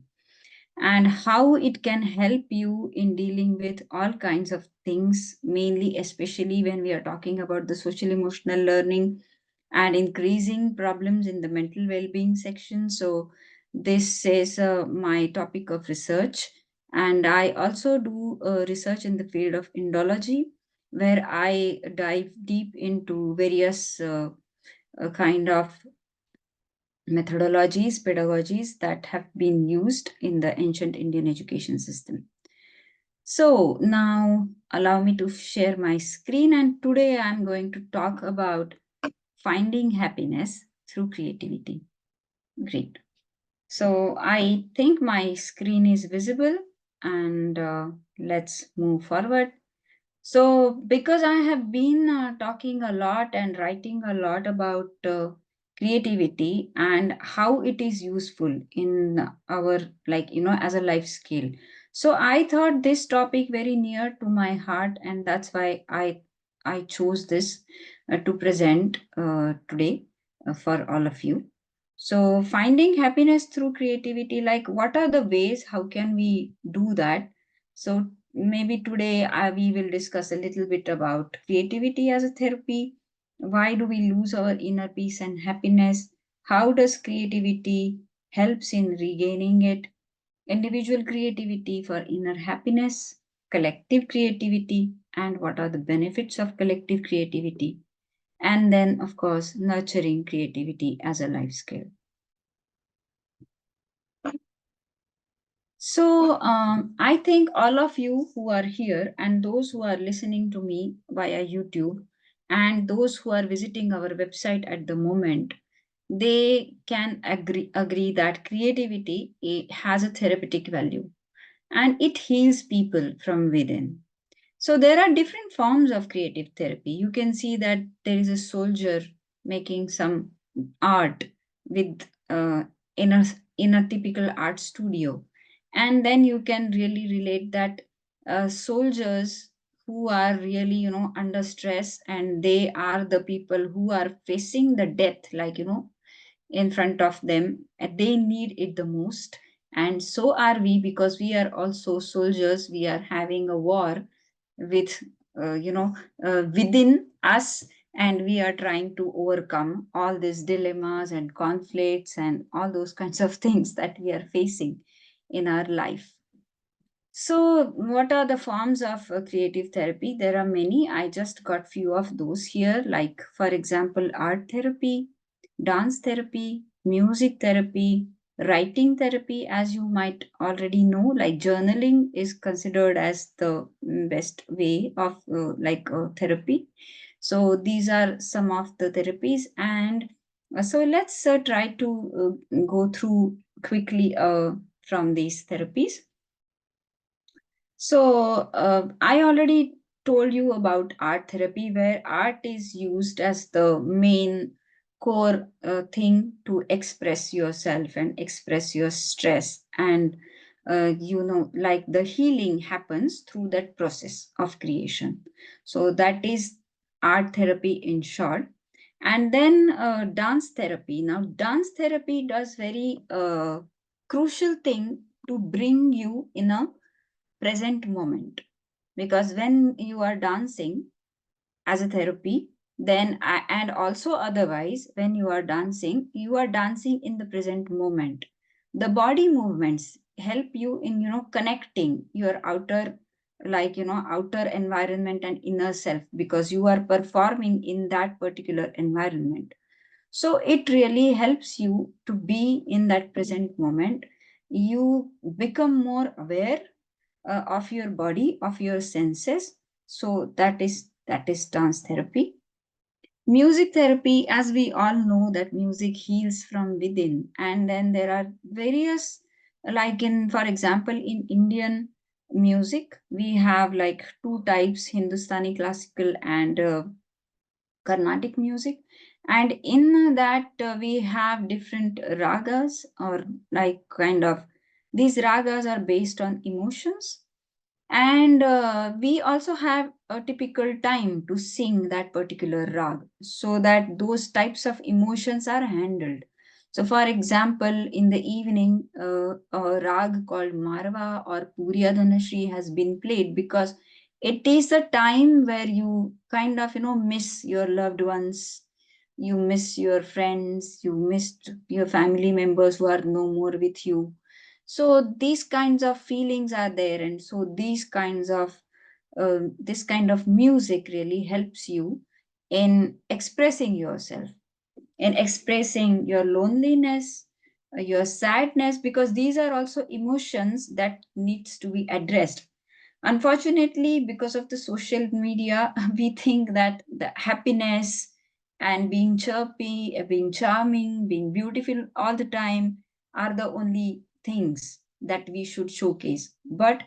Speaker 7: And how it can help you in dealing with all kinds of things, mainly, especially when we are talking about the social emotional learning and increasing problems in the mental well-being section. So this is my topic of research. And I also do research in the field of Indology, where I dive deep into various kind of methodologies, pedagogies that have been used in the ancient Indian education system. So now allow me to share my screen, and today I'm going to talk about finding happiness through creativity. Great. So I think my screen is visible, and let's move forward. So because I have been talking a lot and writing a lot about creativity and how it is useful in our, as a life skill. So I thought this topic very near to my heart, and that's why I chose this to present today for all of you. So finding happiness through creativity, like what are the ways, how can we do that? So maybe today we will discuss a little bit about creativity as a therapy. Why do we lose our inner peace and happiness? How does creativity helps in regaining it? Individual creativity for inner happiness, collective creativity, and what are the benefits of collective creativity? And then, of course, nurturing creativity as a life skill. So I think all of you who are here and those who are listening to me via YouTube and those who are visiting our website at the moment, they can agree that creativity has a therapeutic value and it heals people from within. So there are different forms of creative therapy. You can see that there is a soldier making some art with in a typical art studio, and then you can really relate that soldiers who are really under stress, and they are the people who are facing the death, in front of them, and they need it the most. And so are we, because we are also soldiers. We are having a war with within us, and we are trying to overcome all these dilemmas and conflicts and all those kinds of things that we are facing in our life. So what are the forms of creative therapy? There are many. I just got few of those here, like for example, art therapy, dance therapy, music therapy, writing therapy. As you might already know, like journaling is considered as the best way of therapy. So these are some of the therapies, and so let's try to go through quickly from these therapies. So I already told you about art therapy, where art is used as the main core thing to express yourself and express your stress. And, like the healing happens through that process of creation. So that is art therapy in short. And then dance therapy. Now, dance therapy does very crucial thing to bring you in a present moment, because when you are dancing as a therapy, then and also otherwise when you are dancing in the present moment. The body movements help you in connecting your outer outer environment and inner self, because you are performing in that particular environment. So it really helps you to be in that present moment. You become more aware of your body, of your senses. So that is dance therapy. Music therapy, as we all know, that music heals from within. And then there are various, like in, for example, in Indian music, we have like two types, Hindustani classical and Carnatic music. And in that, we have different ragas, or like kind of, these ragas are based on emotions. And we also have a typical time to sing that particular rag, so that those types of emotions are handled. So, for example, in the evening, a rag called Marva or Puriya Dhanashri has been played, because it is a time where you kind of, miss your loved ones, you miss your friends, you missed your family members who are no more with you. So these kinds of feelings are there, and so this kind of music really helps you in expressing yourself, in expressing your loneliness, your sadness, because these are also emotions that needs to be addressed. Unfortunately, because of the social media, we think that the happiness and being chirpy, being charming, being beautiful all the time are the only things that we should showcase. But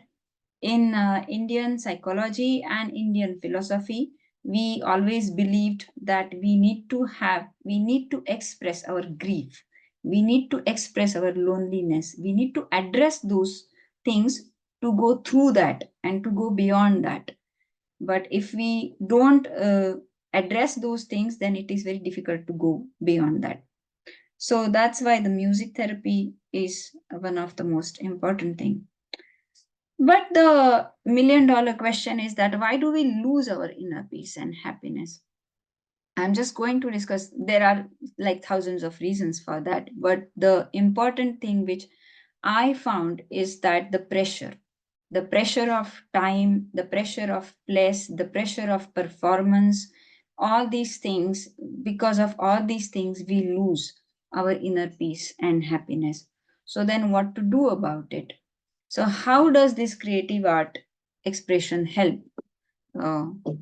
Speaker 7: in Indian psychology and Indian philosophy, we always believed that we need to express our grief, we need to express our loneliness, we need to address those things, to go through that and to go beyond that. But if we don't address those things, then it is very difficult to go beyond that. So that's why the music therapy is one of the most important thing. But the $1,000,000 question is that why do we lose our inner peace and happiness? I'm just going to discuss, there are like thousands of reasons for that, but the important thing which I found is that the pressure of time, the pressure of place, the pressure of performance, all these things, because of all these things, we lose our inner peace and happiness. So then what to do about it? So how does this creative art expression help to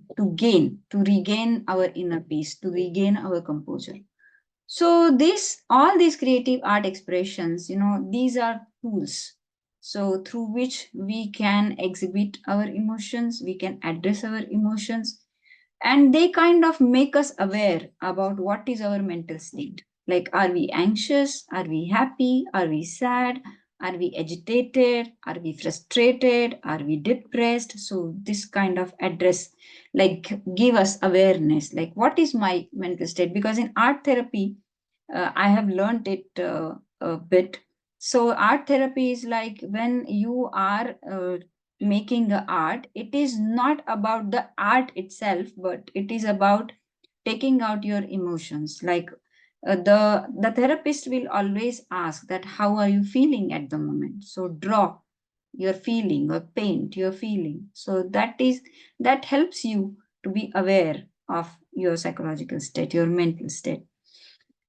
Speaker 7: regain our inner peace, to regain our composure? So all these creative art expressions, these are tools. So through which we can exhibit our emotions, we can address our emotions, and they kind of make us aware about what is our mental state. Like, are we anxious? Are we happy? Are we sad? Are we agitated? Are we frustrated? Are we depressed? So this kind of address, like, give us awareness, like what is my mental state? Because in art therapy, I have learned it a bit. So art therapy is like when you are making the art, it is not about the art itself, but it is about taking out your emotions. Like the therapist will always ask that, how are you feeling at the moment? So draw your feeling or paint your feeling. So that helps you to be aware of your psychological state, your mental state.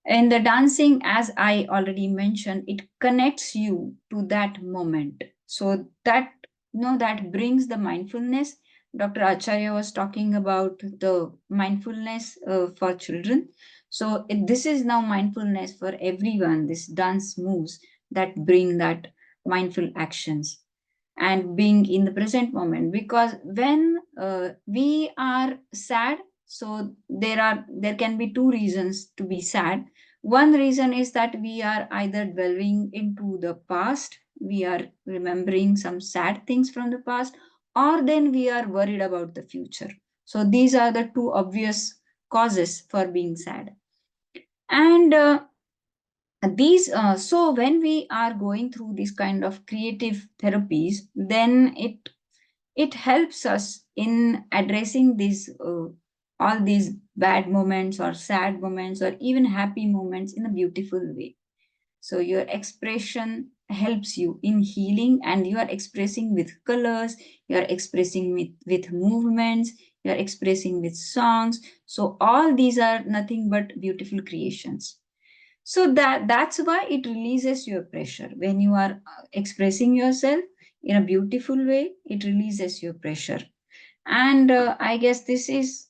Speaker 7: And the dancing, as I already mentioned, it connects you to that moment. So that, that brings the mindfulness. Dr. Acharya was talking about the mindfulness for children. So this is now mindfulness for everyone, this dance moves that bring that mindful actions and being in the present moment. Because when we are sad, so there can be two reasons to be sad. One reason is that we are either dwelling into the past, we are remembering some sad things from the past, or then we are worried about the future. So these are the two obvious causes for being sad. And so when we are going through these kind of creative therapies, then it helps us in addressing these all these bad moments or sad moments or even happy moments in a beautiful way. So your expression helps you in healing, and you are expressing with colors, you are expressing with movements, you are expressing with songs. So all these are nothing but beautiful creations. So that's why it releases your pressure. When you are expressing yourself in a beautiful way, it releases your pressure. And I guess this is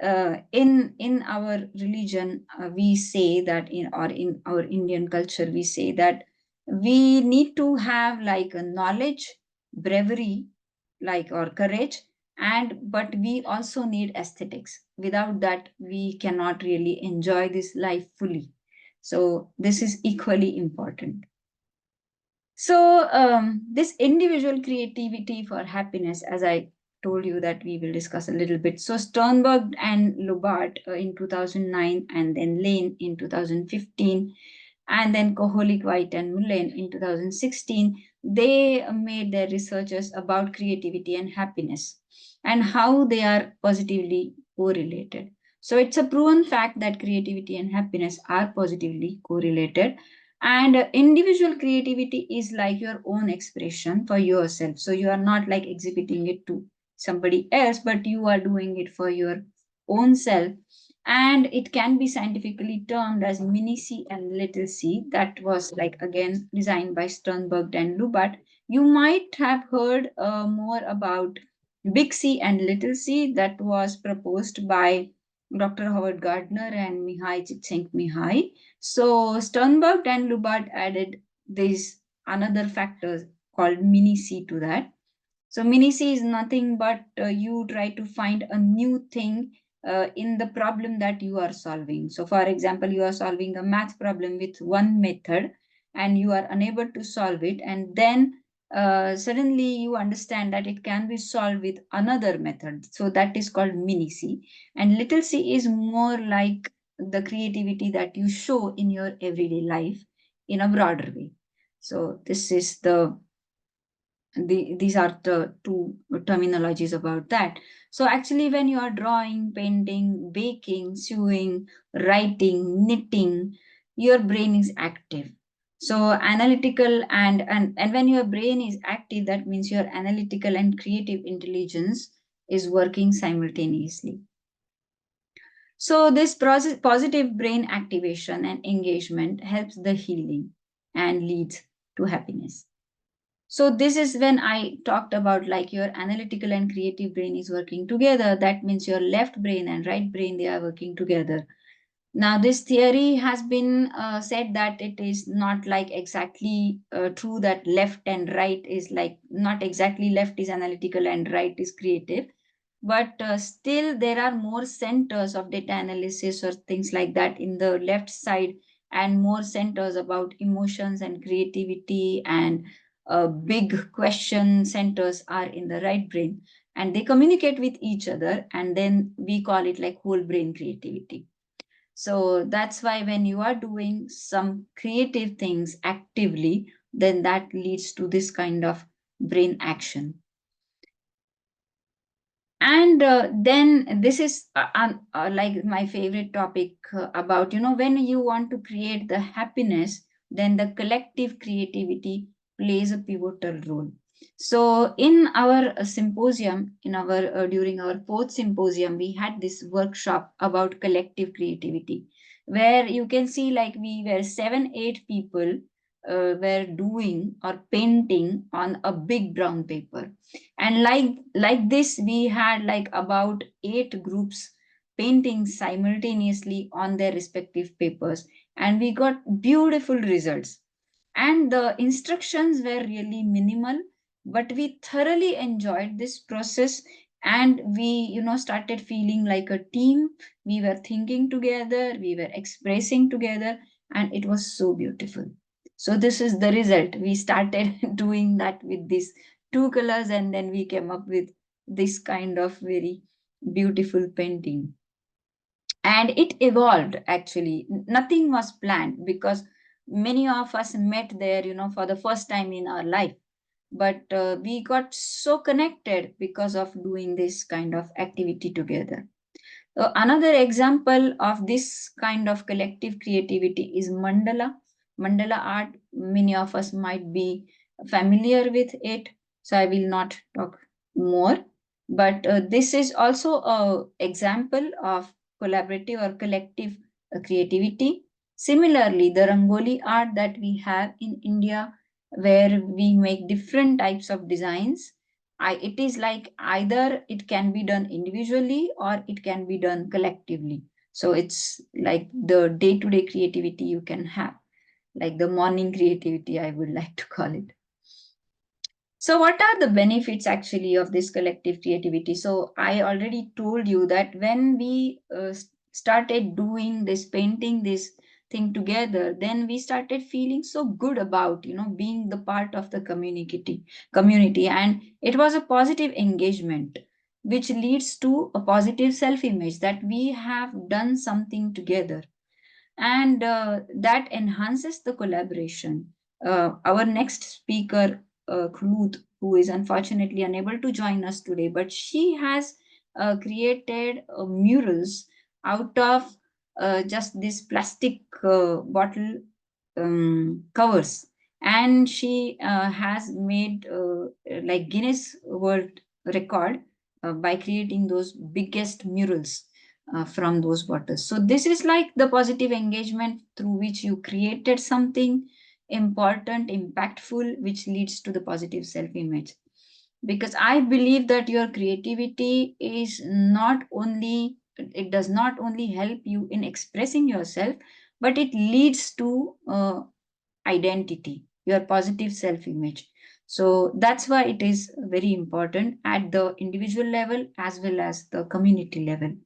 Speaker 7: in our religion, we say that in our Indian culture, we say that we need to have like a knowledge, bravery, like, or courage, but we also need aesthetics. Without that, we cannot really enjoy this life fully. So this is equally important. So this individual creativity for happiness, as I told you that we will discuss a little bit. So Sternberg and Lubart in 2009, and then Lane in 2015, and then Koholik, White, and Mullen in 2016, they made their researches about creativity and happiness and how they are positively correlated. So it's a proven fact that creativity and happiness are positively correlated. And individual creativity is like your own expression for yourself. So you are not like exhibiting it to somebody else, but you are doing it for your own self. And it can be scientifically termed as mini C and little c. That was like again designed by Sternberg and Lubart. You might have heard more about big C and little c, that was proposed by Dr. Howard Gardner and Mihai Csikszentmihalyi. So Sternberg and Lubart added this another factor called mini C to that. So mini C is nothing but you try to find a new thing in the problem that you are solving. So for example, you are solving a math problem with one method and you are unable to solve it, and then suddenly you understand that it can be solved with another method. So that is called mini C. And little c is more like the creativity that you show in your everyday life in a broader way. So this is these are the two terminologies about that. So actually, when you are drawing, painting, baking, sewing, writing, knitting, your brain is active. So analytical and when your brain is active, that means your analytical and creative intelligence is working simultaneously. So this process, positive brain activation and engagement helps the healing and leads to happiness. So this is when I talked about like your analytical and creative brain is working together. That means your left brain and right brain, they are working together. Now, this theory has been said that it is not like exactly true that left and right is like, not exactly left is analytical and right is creative. But still there are more centers of data analysis or things like that in the left side, and more centers about emotions and creativity and big question centers are in the right brain, and they communicate with each other, and then we call it like whole brain creativity. So that's why when you are doing some creative things actively, then that leads to this kind of brain action. And then this is like my favorite topic about, when you want to create the happiness, then the collective creativity plays a pivotal role. So in our symposium, during our 4th symposium, we had this workshop about collective creativity, where you can see like we were 7-8 people were doing or painting on a big brown paper. And like this, we had like about 8 groups painting simultaneously on their respective papers, and we got beautiful results. And the instructions were really minimal, but we thoroughly enjoyed this process, and we started feeling like a team. We were thinking together, we were expressing together, and it was so beautiful. So this is the result. We started doing that with these 2 colors, and then we came up with this kind of very beautiful painting. And it evolved, actually. Nothing was planned, because many of us met there, for the first time in our life. But we got so connected because of doing this kind of activity together. Another example of this kind of collective creativity is mandala art. Many of us might be familiar with it, so I will not talk more. But this is also an example of collaborative or collective creativity. Similarly, the Rangoli art that we have in India, where we make different types of designs, it is like either it can be done individually or it can be done collectively. So it's like the day-to-day creativity you can have, like the morning creativity, I would like to call it. So what are the benefits actually of this collective creativity? So I already told you that when we started doing this, painting this thing together, then we started feeling so good about, being the part of the community. And it was a positive engagement, which leads to a positive self-image that we have done something together. And that enhances the collaboration. Our next speaker, Khlut, who is unfortunately unable to join us today, but she has created murals out of just this plastic bottle covers. And she has made like Guinness World Record by creating those biggest murals from those bottles. So this is like the positive engagement through which you created something important, impactful, which leads to the positive self-image. Because I believe that your creativity is not only, it does not only help you in expressing yourself, but it leads to identity, your positive self-image. So that's why it is very important at the individual level as well as the community level.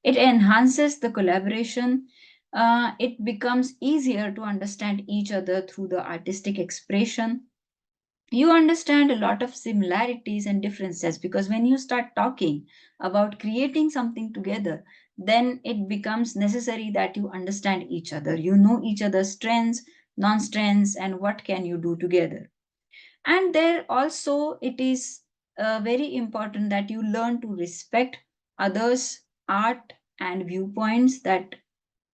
Speaker 7: It enhances the collaboration. It becomes easier to understand each other through the artistic expression. You understand a lot of similarities and differences, because when you start talking about creating something together, then it becomes necessary that you understand each other. You know each other's strengths, non-strengths, and what can you do together. And there also it is very important that you learn to respect others' art and viewpoints, that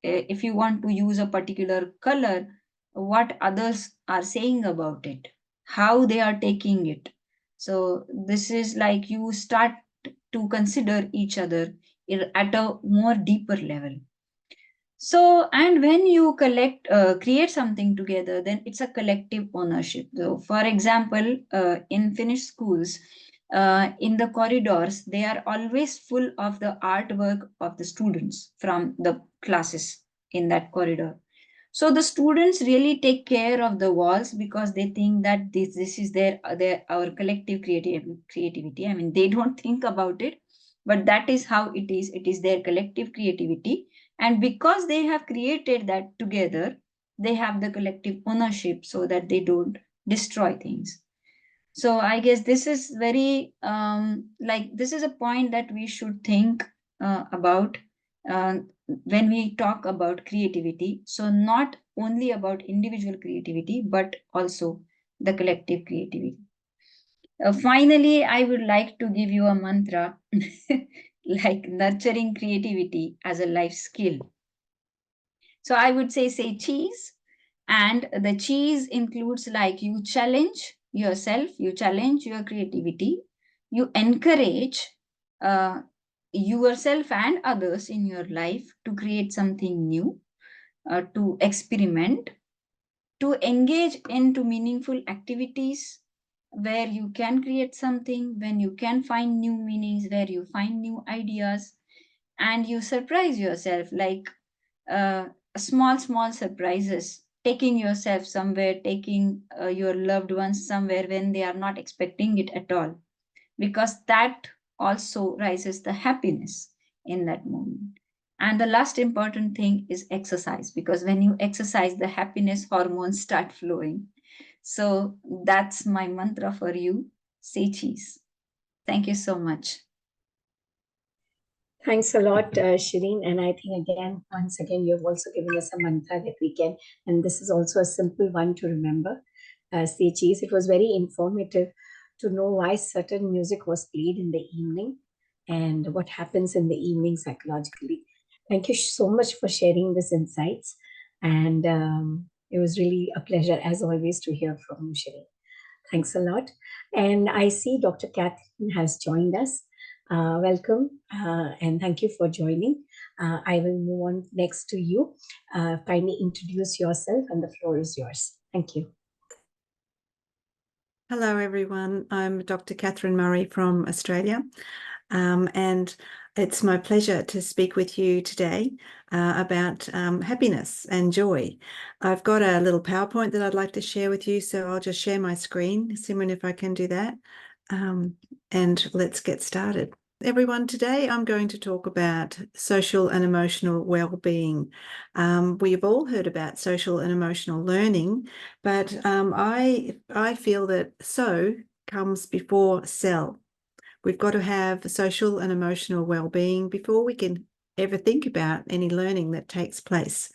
Speaker 7: if you want to use a particular color, what others are saying about it, how they are taking it. So this is like you start to consider each other at a more deeper level. So, and when you create something together, then it's a collective ownership. So, for example, in Finnish schools, in the corridors, they are always full of the artwork of the students from the classes in that corridor. So the students really take care of the walls, because they think that this is our collective creativity. I mean, they don't think about it, but that is how it is. It is their collective creativity. And because they have created that together, they have the collective ownership so that they don't destroy things. So I guess this is very, this is a point that we should think about when we talk about creativity. So not only about individual creativity, but also the collective creativity. Finally, I would like to give you a mantra like nurturing creativity as a life skill. So I would say cheese. And the cheese includes like you challenge yourself, you challenge your creativity, you encourage yourself and others in your life to create something new, to experiment, to engage into meaningful activities where you can create something, when you can find new meanings, where you find new ideas, and you surprise yourself, like small surprises, taking yourself somewhere, taking your loved ones somewhere when they are not expecting it at all, because that also rises the happiness in that moment. And the last important thing is exercise, because when you exercise, the happiness hormones start flowing. So that's my mantra for you. Say cheese. Thank you so much.
Speaker 1: Thanks a lot, Shireen. And I think once again, you've also given us a mantra that we can, and this is also a simple one to remember. Say cheese. It was very informative to know why certain music was played in the evening and what happens in the evening psychologically. Thank you so much for sharing these insights. And it was really a pleasure, as always, to hear from you, Shireen. Thanks a lot. And I see Dr. Catherine has joined us. Welcome and thank you for joining. I will move on next to you. Kindly introduce yourself and the floor is yours. Thank you.
Speaker 8: Hello, everyone. I'm Dr. Catherine Murray from Australia, and it's my pleasure to speak with you today about happiness and joy. I've got a little PowerPoint that I'd like to share with you, so I'll just share my screen. Simran, if I can do that, and let's get started. Everyone, today I'm going to talk about social and emotional well-being. We've all heard about social and emotional learning, but I feel that so comes before sell. We've got to have social and emotional well-being before we can ever think about any learning that takes place.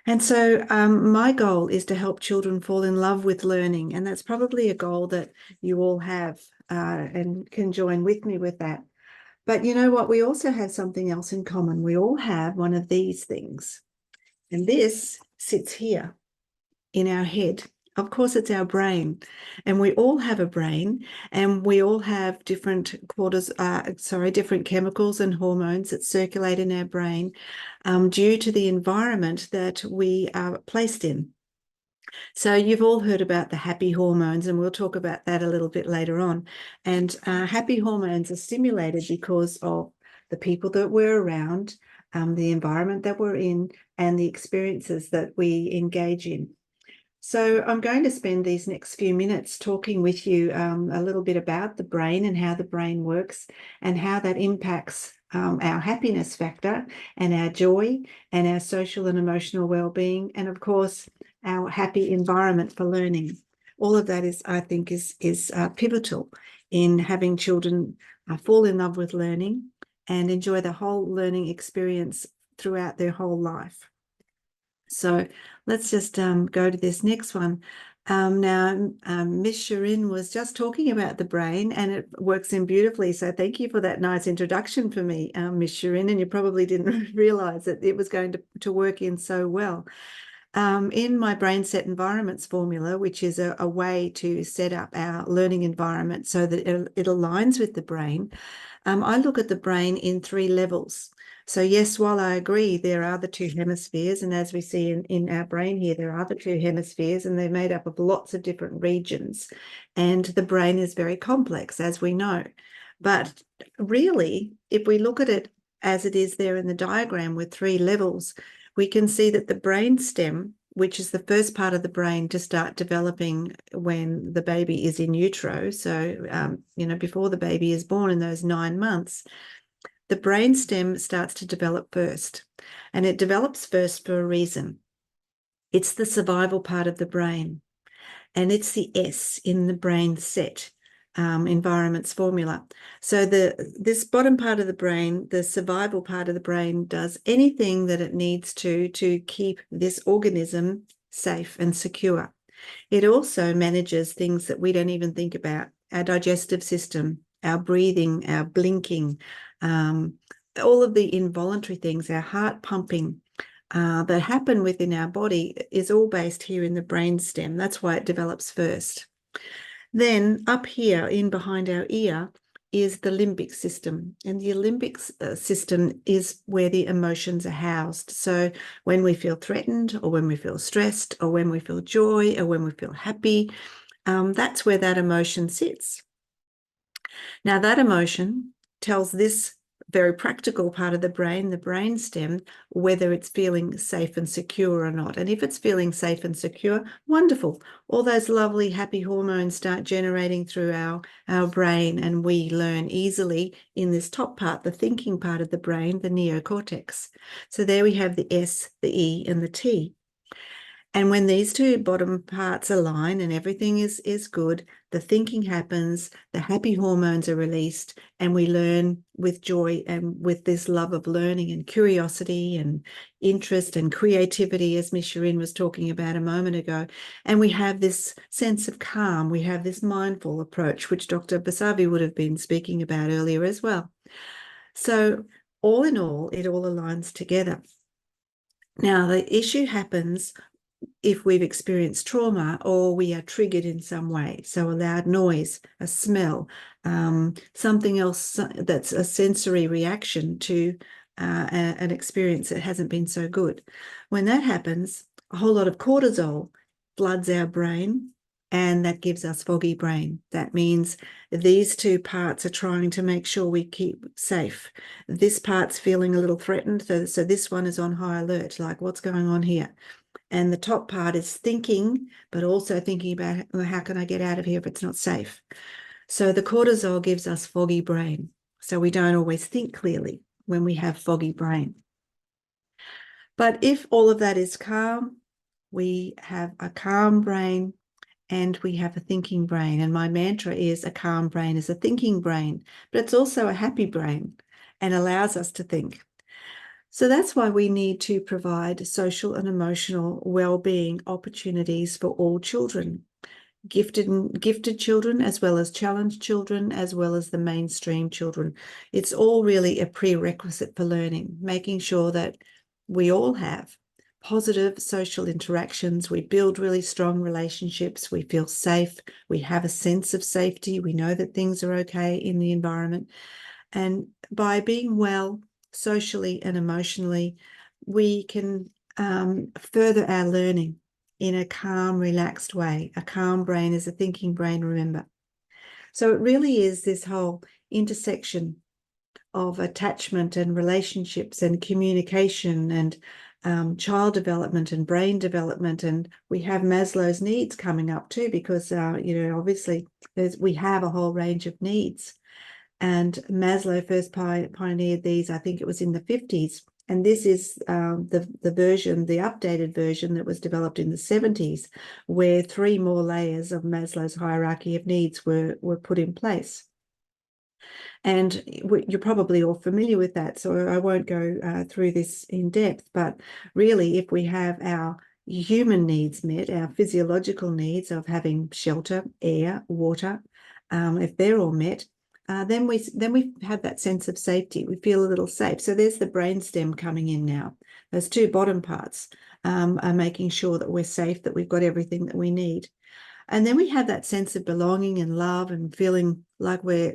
Speaker 8: And so my goal is to help children fall in love with learning, and that's probably a goal that you all have and can join with me with that. But you know what? We also have something else in common. We all have one of these things. And this sits here in our head. Of course, it's our brain. And we all have a brain, and we all have different different chemicals and hormones that circulate in our brain due to the environment that we are placed in. So you've all heard about the happy hormones, and we'll talk about that a little bit later on. And happy hormones are stimulated because of the people that we're around, the environment that we're in, and the experiences that we engage in. So I'm going to spend these next few minutes talking with you a little bit about the brain and how the brain works and how that impacts our happiness factor and our joy and our social and emotional well-being, and of course, our happy environment for learning. All of that is, I think, is pivotal in having children fall in love with learning and enjoy the whole learning experience throughout their whole life. So let's just go to this next one. Now, Miss Shireen was just talking about the brain, and it works in beautifully. So thank you for that nice introduction for me, Miss Shireen, and you probably didn't realize that it was going to work in so well. In my brain set environments formula, which is a way to set up our learning environment so that it aligns with the brain, I look at the brain in 3 levels. So yes, while I agree there are the 2 hemispheres, and as we see in our brain here, there are the 2 hemispheres, and they're made up of lots of different regions. And the brain is very complex, as we know. But really, if we look at it as it is there in the diagram with 3 levels, we can see that the brain stem, which is the first part of the brain to start developing when the baby is in utero, so before the baby is born in those 9 months, the brain stem starts to develop first. And it develops first for a reason. It's the survival part of the brain. And it's the S in the brain set environments formula. So this bottom part of the brain, the survival part of the brain, does anything that it needs to keep this organism safe and secure. It also manages things that we don't even think about: our digestive system, our breathing, our blinking, all of the involuntary things, our heart pumping, that happen within our body is all based here in the brainstem. That's why it develops first. Then up here in behind our ear is the limbic system, and the limbic system is where the emotions are housed. So when we feel threatened, or when we feel stressed, or when we feel joy, or when we feel happy, that's where that emotion sits. Now that emotion tells this very practical part of the brainstem, whether it's feeling safe and secure or not. And if it's feeling safe and secure, wonderful. All those lovely happy hormones start generating through our brain, and we learn easily in this top part, the thinking part of the brain, the neocortex. So there we have the S, the E, and the T. And when these two bottom parts align and everything is good, the thinking happens, the happy hormones are released, and we learn with joy and with this love of learning and curiosity and interest and creativity, as Ms. Shirin was talking about a moment ago. And we have this sense of calm. We have this mindful approach, which Dr. Basavi would have been speaking about earlier as well. So all in all, it all aligns together. Now, the issue happens if we've experienced trauma or we are triggered in some way. So a loud noise, a smell, something else that's a sensory reaction to an experience that hasn't been so good. When that happens, a whole lot of cortisol floods our brain, and that gives us foggy brain. That means these two parts are trying to make sure we keep safe. This part's feeling a little threatened, so this one is on high alert, like what's going on here? And the top part is thinking, but also thinking about, well, how can I get out of here if it's not safe? So the cortisol gives us foggy brain. So we don't always think clearly when we have foggy brain. But if all of that is calm, we have a calm brain and we have a thinking brain. And my mantra is a calm brain is a thinking brain, but it's also a happy brain and allows us to think. So that's why we need to provide social and emotional well-being opportunities for all children, gifted children, as well as challenged children, as well as the mainstream children. It's all really a prerequisite for learning, making sure that we all have positive social interactions, we build really strong relationships, we feel safe, we have a sense of safety, we know that things are okay in the environment. And by being well socially and emotionally, we can further our learning in a calm, relaxed way. A calm brain is a thinking brain, remember. So it really is this whole intersection of attachment and relationships and communication and child development and brain development. And we have Maslow's needs coming up too, because, obviously we have a whole range of needs. And Maslow first pioneered these, I think it was in the 50s. And this is the version, the updated version that was developed in the 70s, where 3 more layers of Maslow's hierarchy of needs were put in place. And you're probably all familiar with that, so I won't go through this in depth. But really, if we have our human needs met, our physiological needs of having shelter, air, water, if they're all met, then we have that sense of safety. We feel a little safe. So there's the brainstem coming in now. Those 2 bottom parts are making sure that we're safe, that we've got everything that we need. And then we have that sense of belonging and love and feeling like we're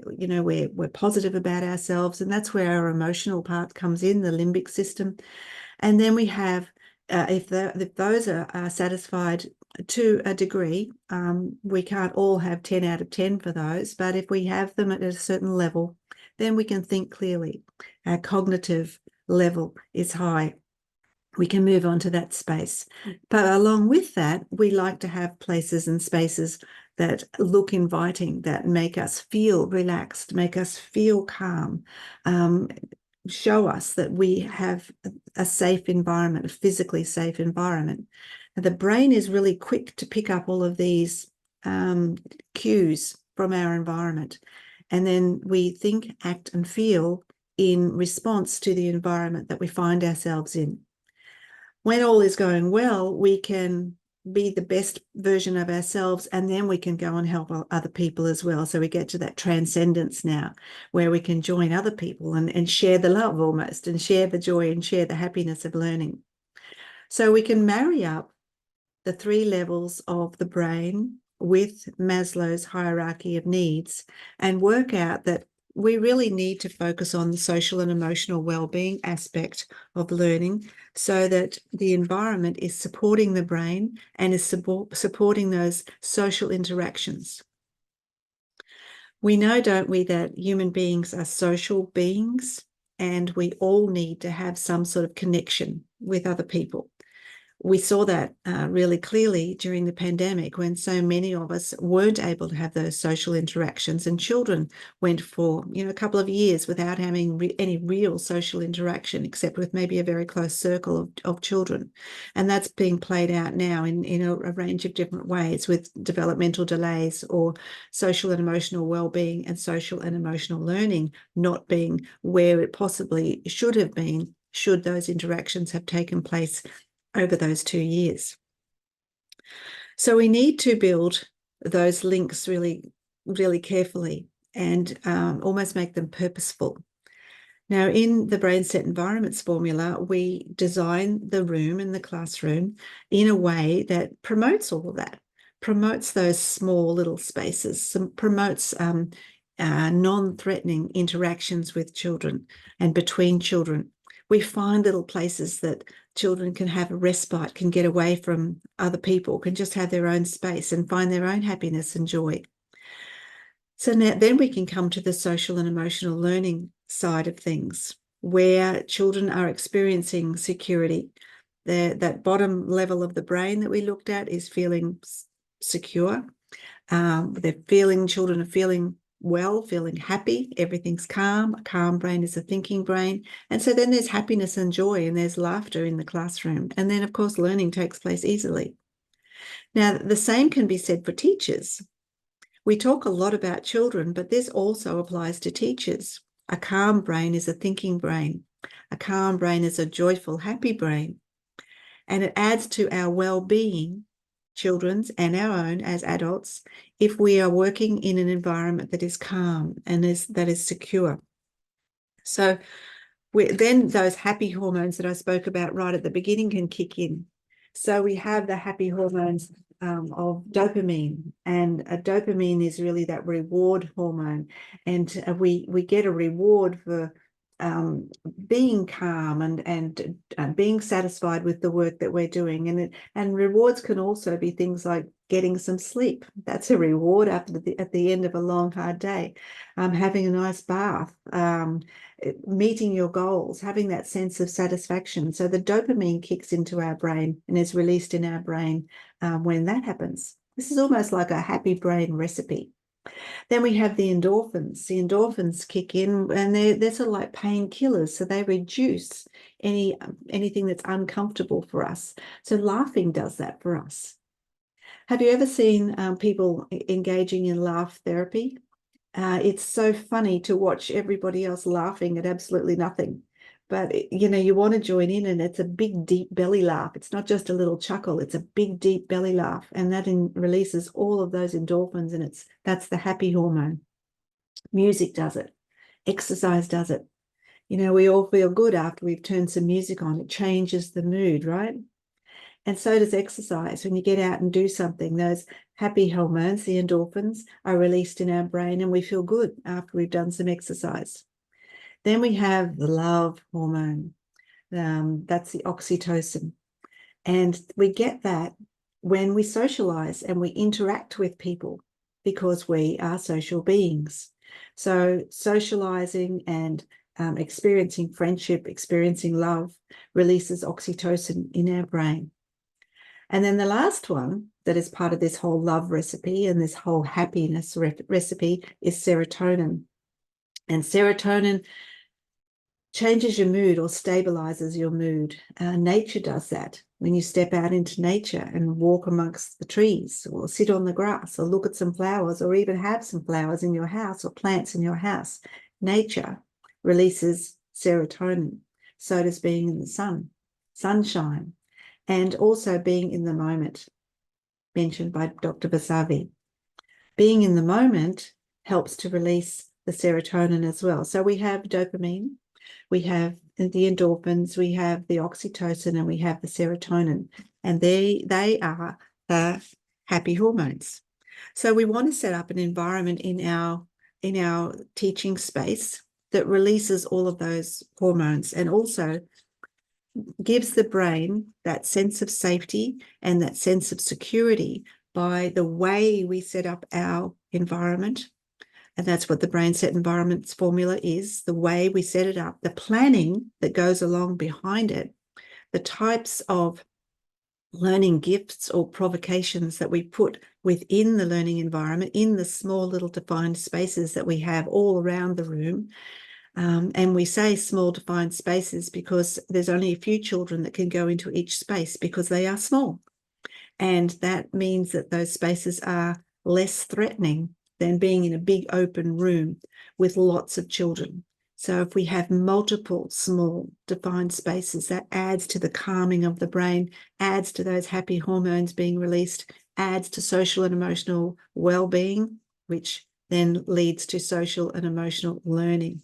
Speaker 8: positive about ourselves. And that's where our emotional part comes in, the limbic system. And then we have, if those are satisfied to a degree, we can't all have 10 out of 10 for those, but if we have them at a certain level, then we can think clearly. Our cognitive level is high. We can move on to that space. But along with that, we like to have places and spaces that look inviting, that make us feel relaxed, make us feel calm, show us that we have a safe environment, a physically safe environment. And the brain is really quick to pick up all of these cues from our environment. And then we think, act, and feel in response to the environment that we find ourselves in. When all is going well, we can be the best version of ourselves, and then we can go and help other people as well. So we get to that transcendence now, where we can join other people and share the love almost, and share the joy and share the happiness of learning. So we can marry up the 3 levels of the brain with Maslow's hierarchy of needs and work out that we really need to focus on the social and emotional well-being aspect of learning, so that the environment is supporting the brain and is supporting those social interactions. We know, don't we, that human beings are social beings, and we all need to have some sort of connection with other people. We saw that really clearly during the pandemic, when so many of us weren't able to have those social interactions, and children went for a couple of years without having any real social interaction, except with maybe a very close circle of children. And that's being played out now in a range of different ways, with developmental delays or social and emotional well-being and social and emotional learning not being where it possibly should have been, should those interactions have taken place over those 2 years. So we need to build those links really, really carefully and almost make them purposeful. Now, in the Brain Set Environments formula, we design the room and the classroom in a way that promotes all of that, promotes those small little spaces, promotes non-threatening interactions with children and between children. We find little places that children can have a respite, can get away from other people, can just have their own space and find their own happiness and joy. So now, then we can come to the social and emotional learning side of things, where children are experiencing security. That bottom level of the brain that we looked at is feeling secure. Children are feeling well, feeling happy, everything's calm. A calm brain is a thinking brain. And so then there's happiness and joy, and there's laughter in the classroom. And then, of course, learning takes place easily. Now, the same can be said for teachers. We talk a lot about children, but this also applies to teachers. A calm brain is a thinking brain. A calm brain is a joyful, happy brain. And it adds to our well-being, children's and our own as adults, if we are working in an environment that is calm and that is secure. So then those happy hormones that I spoke about right at the beginning can kick in. So we have the happy hormones of dopamine, and dopamine is really that reward hormone, and we get a reward for being calm and being satisfied with the work that we're doing. And rewards can also be things like getting some sleep. That's a reward at the end of a long, hard day. Having a nice bath, meeting your goals, having that sense of satisfaction. So the dopamine kicks into our brain and is released in our brain when that happens. This is almost like a happy brain recipe. Then we have the endorphins. The endorphins kick in, and they're sort of like painkillers. So they reduce anything that's uncomfortable for us. So laughing does that for us. Have you ever seen people engaging in laugh therapy? It's so funny to watch everybody else laughing at absolutely nothing. But, you want to join in, and it's a big, deep belly laugh. It's not just a little chuckle. It's a big, deep belly laugh. And that releases all of those endorphins, and that's the happy hormone. Music does it. Exercise does it. We all feel good after we've turned some music on. It changes the mood, right? And so does exercise. When you get out and do something, those happy hormones, the endorphins, are released in our brain, and we feel good after we've done some exercise. Then we have the love hormone. That's the oxytocin. And we get that when we socialize and we interact with people, because we are social beings. So socializing and experiencing friendship, experiencing love, releases oxytocin in our brain. And then the last one that is part of this whole love recipe and this whole happiness recipe is serotonin. And serotonin changes your mood or stabilizes your mood. Nature does that. When you step out into nature and walk amongst the trees, or sit on the grass, or look at some flowers, or even have some flowers in your house or plants in your house, nature releases serotonin. So does being in the sunshine, and also being in the moment. mentioned by Dr. Vasavi. Being in the moment helps to release the serotonin as well. So we have dopamine, we have the endorphins, we have the oxytocin, and we have the serotonin, and they are the happy hormones. So we want to set up an environment in our teaching space that releases all of those hormones and also gives the brain that sense of safety and that sense of security by the way we set up our environment. And that's what the brain set environments formula is, the way we set it up, the planning that goes along behind it, the types of learning gifts or provocations that we put within the learning environment, in the small little defined spaces that we have all around the room. And we say small defined spaces because there's only a few children that can go into each space because they are small. And that means that those spaces are less threatening than being in a big open room with lots of children. So if we have multiple small defined spaces, that adds to the calming of the brain, adds to those happy hormones being released, adds to social and emotional well-being, which then leads to social and emotional learning.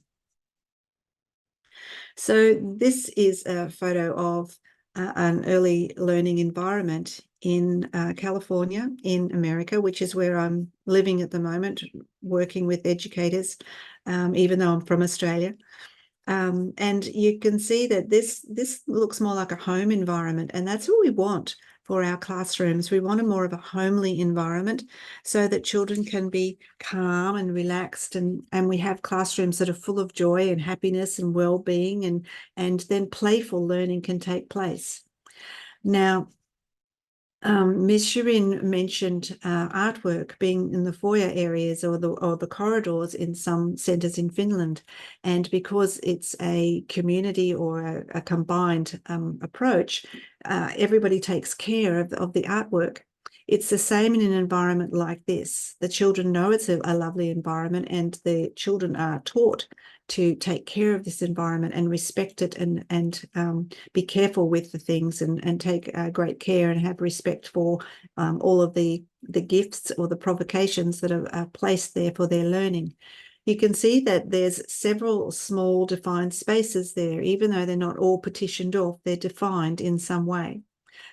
Speaker 8: So this is a photo of an early learning environment in California, in America, which is where I'm living at the moment, working with educators, even though I'm from Australia. And you can see that this looks more like a home environment, and that's what we want for our classrooms. We want a more of a homely environment so that children can be calm and relaxed, and we have classrooms that are full of joy and happiness and well-being, and then playful learning can take place. Now, Ms. Shirin mentioned artwork being in the foyer areas or the corridors in some centres in Finland, and because it's a community or a combined approach, everybody takes care of the artwork. It's the same in an environment like this. The children know it's a lovely environment, and the children are taught to take care of this environment and respect it, and be careful with the things, and take great care and have respect for all of the gifts or the provocations that are placed there for their learning. You can see that there's several small defined spaces there. Even though they're not all partitioned off, they're defined in some way.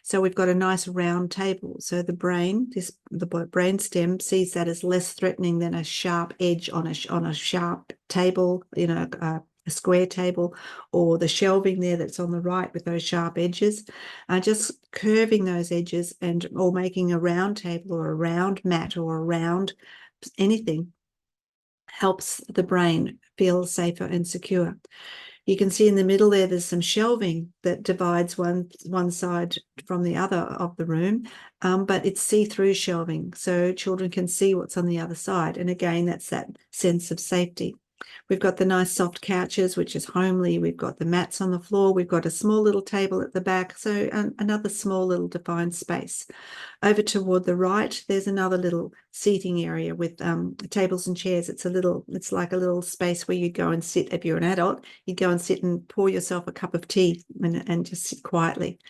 Speaker 8: So we've got a nice round table. So the brain, the brain stem sees that as less threatening than a sharp edge on a sharp table, you know, a square table, or the shelving there that's on the right with those sharp edges. Just curving those edges or making a round table or a round mat or a round anything helps the brain feel safer and secure. You can see in the middle there's some shelving that divides one side from the other of the room, but it's see-through shelving, so children can see what's on the other side. And again, that's that sense of safety. We've got the nice soft couches, which is homely. We've got the mats on the floor. We've got a small little table at the back, so another small little defined space. Over toward the right, there's another little seating area with tables and chairs. It's like a little space where you'd go and sit. If you're an adult, you'd go and sit and pour yourself a cup of tea and just sit quietly.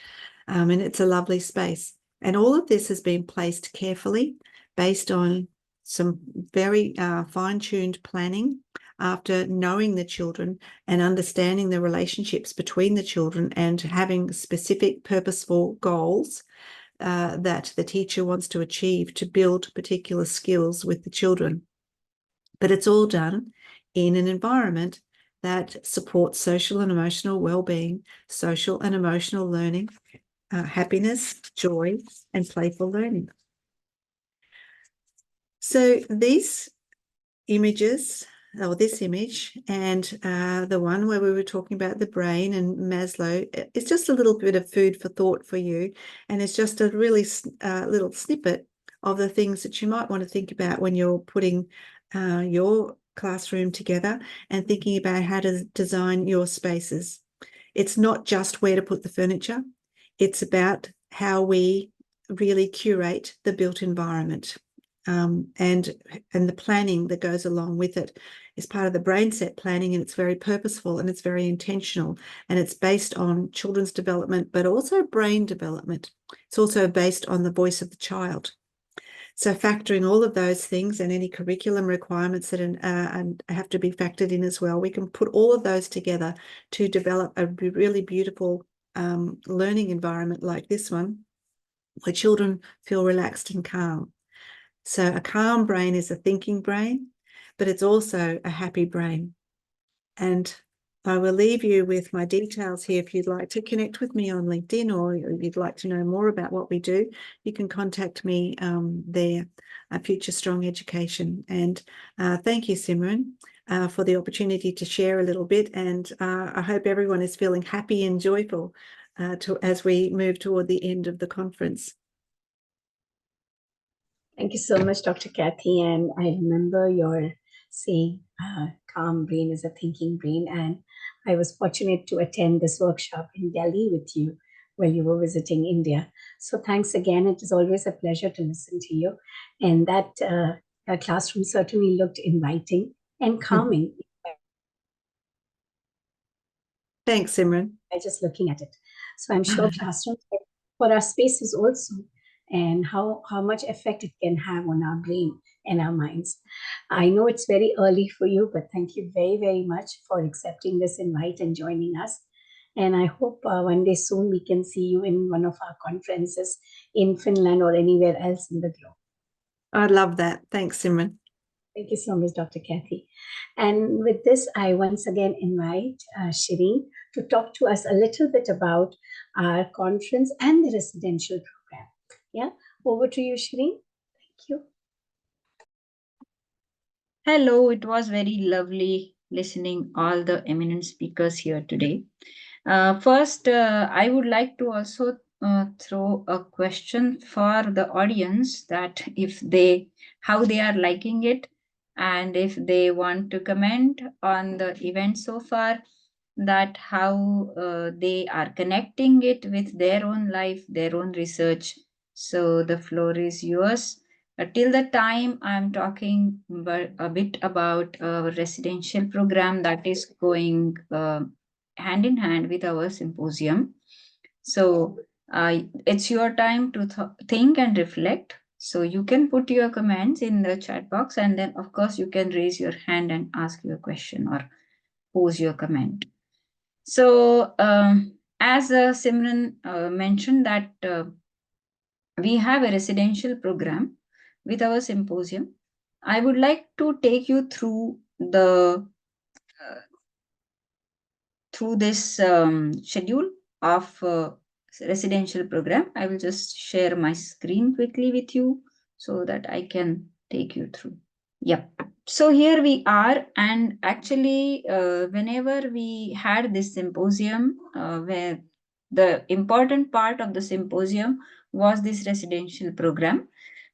Speaker 8: And it's a lovely space. And all of this has been placed carefully based on some very fine-tuned planning, after knowing the children and understanding the relationships between the children and having specific purposeful goals that the teacher wants to achieve to build particular skills with the children. But it's all done in an environment that supports social and emotional well-being, social and emotional learning, happiness, joy, and playful learning. So these images, or this image, and the one where we were talking about the brain and Maslow, it's just a little bit of food for thought for you, and it's just a really little snippet of the things that you might want to think about when you're putting your classroom together and thinking about how to design your spaces. It's not just where to put the furniture, it's about how we really curate the built environment. And the planning that goes along with it. is part of the brain set planning, and it's very purposeful and it's very intentional, and it's based on children's development, but also brain development. It's also based on the voice of the child. So factoring all of those things and any curriculum requirements that have to be factored in as well, we can put all of those together to develop a really beautiful learning environment like this one, where children feel relaxed and calm. So a calm brain is a thinking brain, but it's also a happy brain. And I will leave you with my details here. If you'd like to connect with me on LinkedIn, or you'd like to know more about what we do, you can contact me there, Future Strong Education. And thank you, Simran, for the opportunity to share a little bit. And I hope everyone is feeling happy and joyful as we move toward the end of the conference.
Speaker 1: Thank you so much, Dr. Kathy. And I remember your saying calm brain is a thinking brain. And I was fortunate to attend this workshop in Delhi with you while you were visiting India. So thanks again. It is always a pleasure to listen to you. And that classroom certainly looked inviting and calming.
Speaker 8: Thanks, Simran.
Speaker 1: By just looking at it. So I'm sure classrooms for our spaces also, and how much effect it can have on our brain and our minds. I know it's very early for you, but thank you very, very much for accepting this invite and joining us. And I hope one day soon we can see you in one of our conferences in Finland or anywhere else in the globe.
Speaker 8: I'd love that. Thanks, Simran.
Speaker 1: Thank you so much, Dr. Kathy. And with this, I once again invite Shireen to talk to us a little bit about our conference and the residential program. Yeah, over to you, Shireen. Thank you.
Speaker 7: Hello, it was very lovely listening all the eminent speakers here today. First, I would like to also throw a question for the audience, that how they are liking it, and if they want to comment on the event so far, that how they are connecting it with their own life, their own research. So the floor is yours. Till the time I'm talking a bit about a residential program that is going hand in hand with our symposium. So it's your time to think and reflect. So you can put your comments in the chat box, and then of course you can raise your hand and ask your question or pose your comment. So as Simran mentioned, that we have a residential program with our symposium. I would like to take you through this schedule of residential program. I will just share my screen quickly with you so that I can take you through. Yep. So here we are, and actually whenever we had this symposium, where the important part of the symposium was this residential program,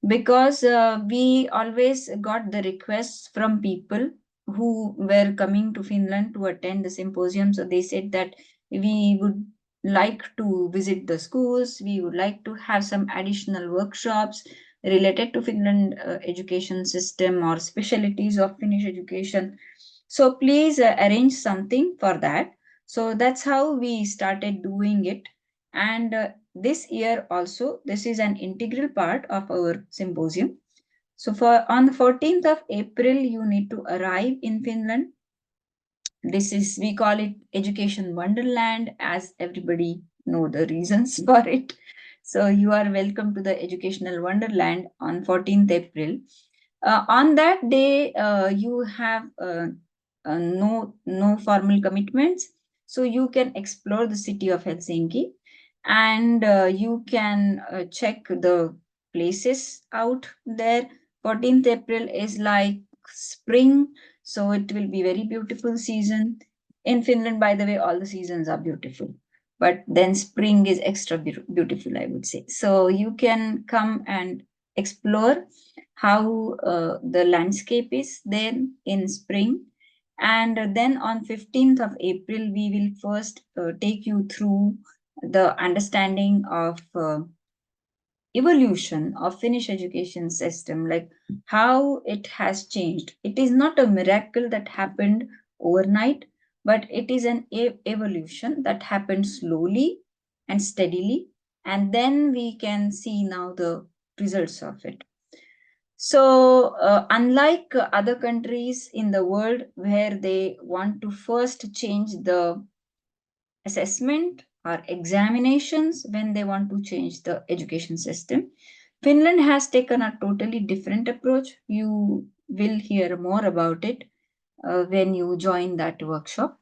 Speaker 7: because we always got the requests from people who were coming to Finland to attend the symposium. So they said that we would like to visit the schools, we would like to have some additional workshops related to Finland education system or specialties of Finnish education. So please arrange something for that. So that's how we started doing it. And this year also, this is an integral part of our symposium. So on the 14th of April, you need to arrive in Finland. We call it Education Wonderland, as everybody know the reasons for it. So you are welcome to the Educational Wonderland on 14th April. On that day, you have no formal commitments. So you can explore the city of Helsinki, and you can check the places out there. 14th April is like spring, so it will be very beautiful season. In Finland, by the way, all the seasons are beautiful, but then spring is extra beautiful, I would say. So you can come and explore how the landscape is then in spring. And then on 15th of April, we will first take you through the understanding of evolution of Finnish education system, like how it has changed. It is not a miracle that happened overnight, but it is an evolution that happened slowly and steadily, and then we can see now the results of it. So unlike other countries in the world where they want to first change the assessment or examinations when they want to change the education system, Finland has taken a totally different approach. You will hear more about it when you join that workshop.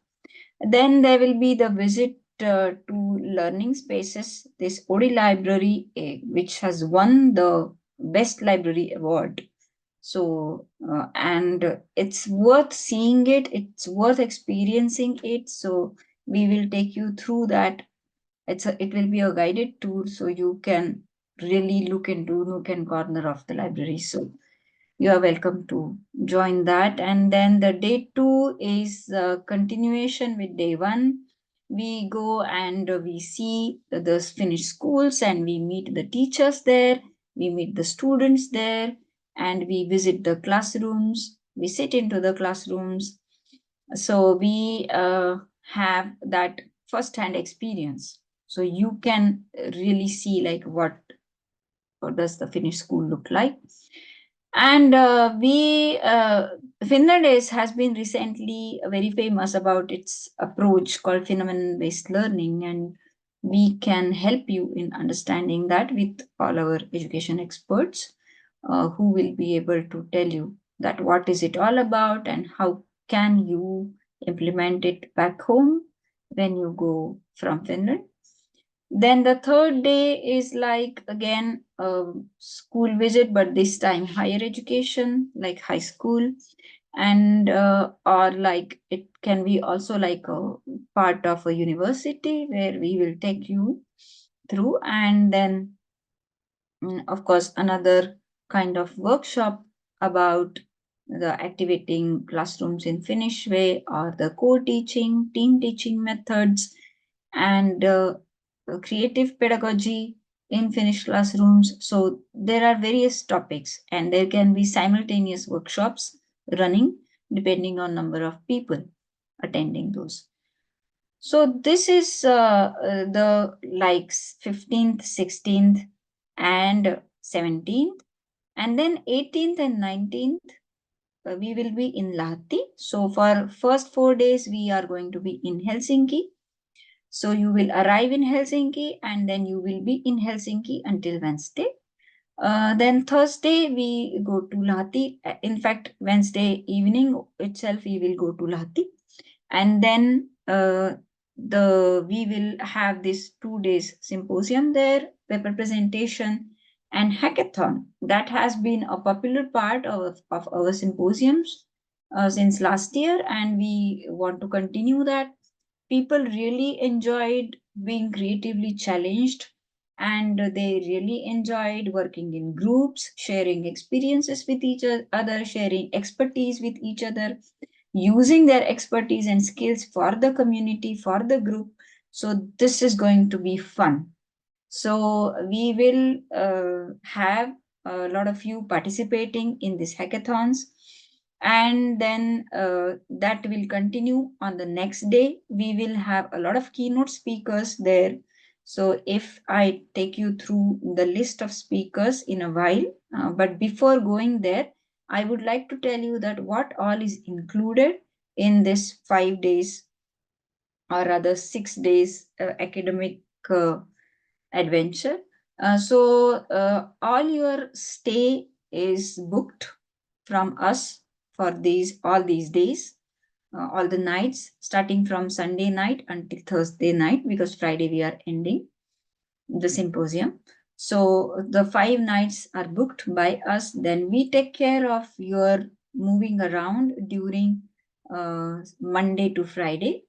Speaker 7: Then there will be the visit to learning spaces, this Odi library, which has won the best library award. So and it's worth seeing it, it's worth experiencing it. So we will take you through that. It will be a guided tour, so you can really look into nook and corner of the library. So you are welcome to join that. And then the day 2 is a continuation with day 1. We go and we see the Finnish schools, and we meet the teachers there, we meet the students there, and we visit the classrooms, we sit into the classrooms. So we have that first-hand experience. So you can really see like what does the Finnish school look like. And Finland has been recently very famous about its approach called phenomenon-based learning, and we can help you in understanding that with all our education experts who will be able to tell you that what is it all about and how can you implement it back home when you go from Finland. Then the third day is like, again, a school visit, but this time higher education, like high school. And or like it can be also like a part of a university where we will take you through. And then, of course, another kind of workshop about the activating classrooms in Finnish way, or the co-teaching, team teaching methods, and creative pedagogy in Finnish classrooms. So there are various topics, and there can be simultaneous workshops running depending on number of people attending those. So this is the like 15th, 16th, and 17th, and then 18th and 19th we will be in Lahti. So for first 4 days we are going to be in Helsinki. So you will arrive in Helsinki, and then you will be in Helsinki until Wednesday. Then Thursday we go to Lahti. In fact, Wednesday evening itself we will go to Lahti, and then we will have this 2 days symposium there, paper presentation, and hackathon. That has been a popular part of our symposiums since last year, and we want to continue that. People really enjoyed being creatively challenged, and they really enjoyed working in groups, sharing experiences with each other, sharing expertise with each other, using their expertise and skills for the community, for the group. So this is going to be fun. So we will have a lot of you participating in these hackathons. And then that will continue on the next day. We will have a lot of keynote speakers there. So if I take you through the list of speakers in a while, but before going there, I would like to tell you that what all is included in this 5 days, or rather 6 days academic adventure. So all your stay is booked from us for all these days, all the nights, starting from Sunday night until Thursday night, because Friday we are ending the symposium. So the 5 nights are booked by us. Then we take care of your moving around during Monday to Friday,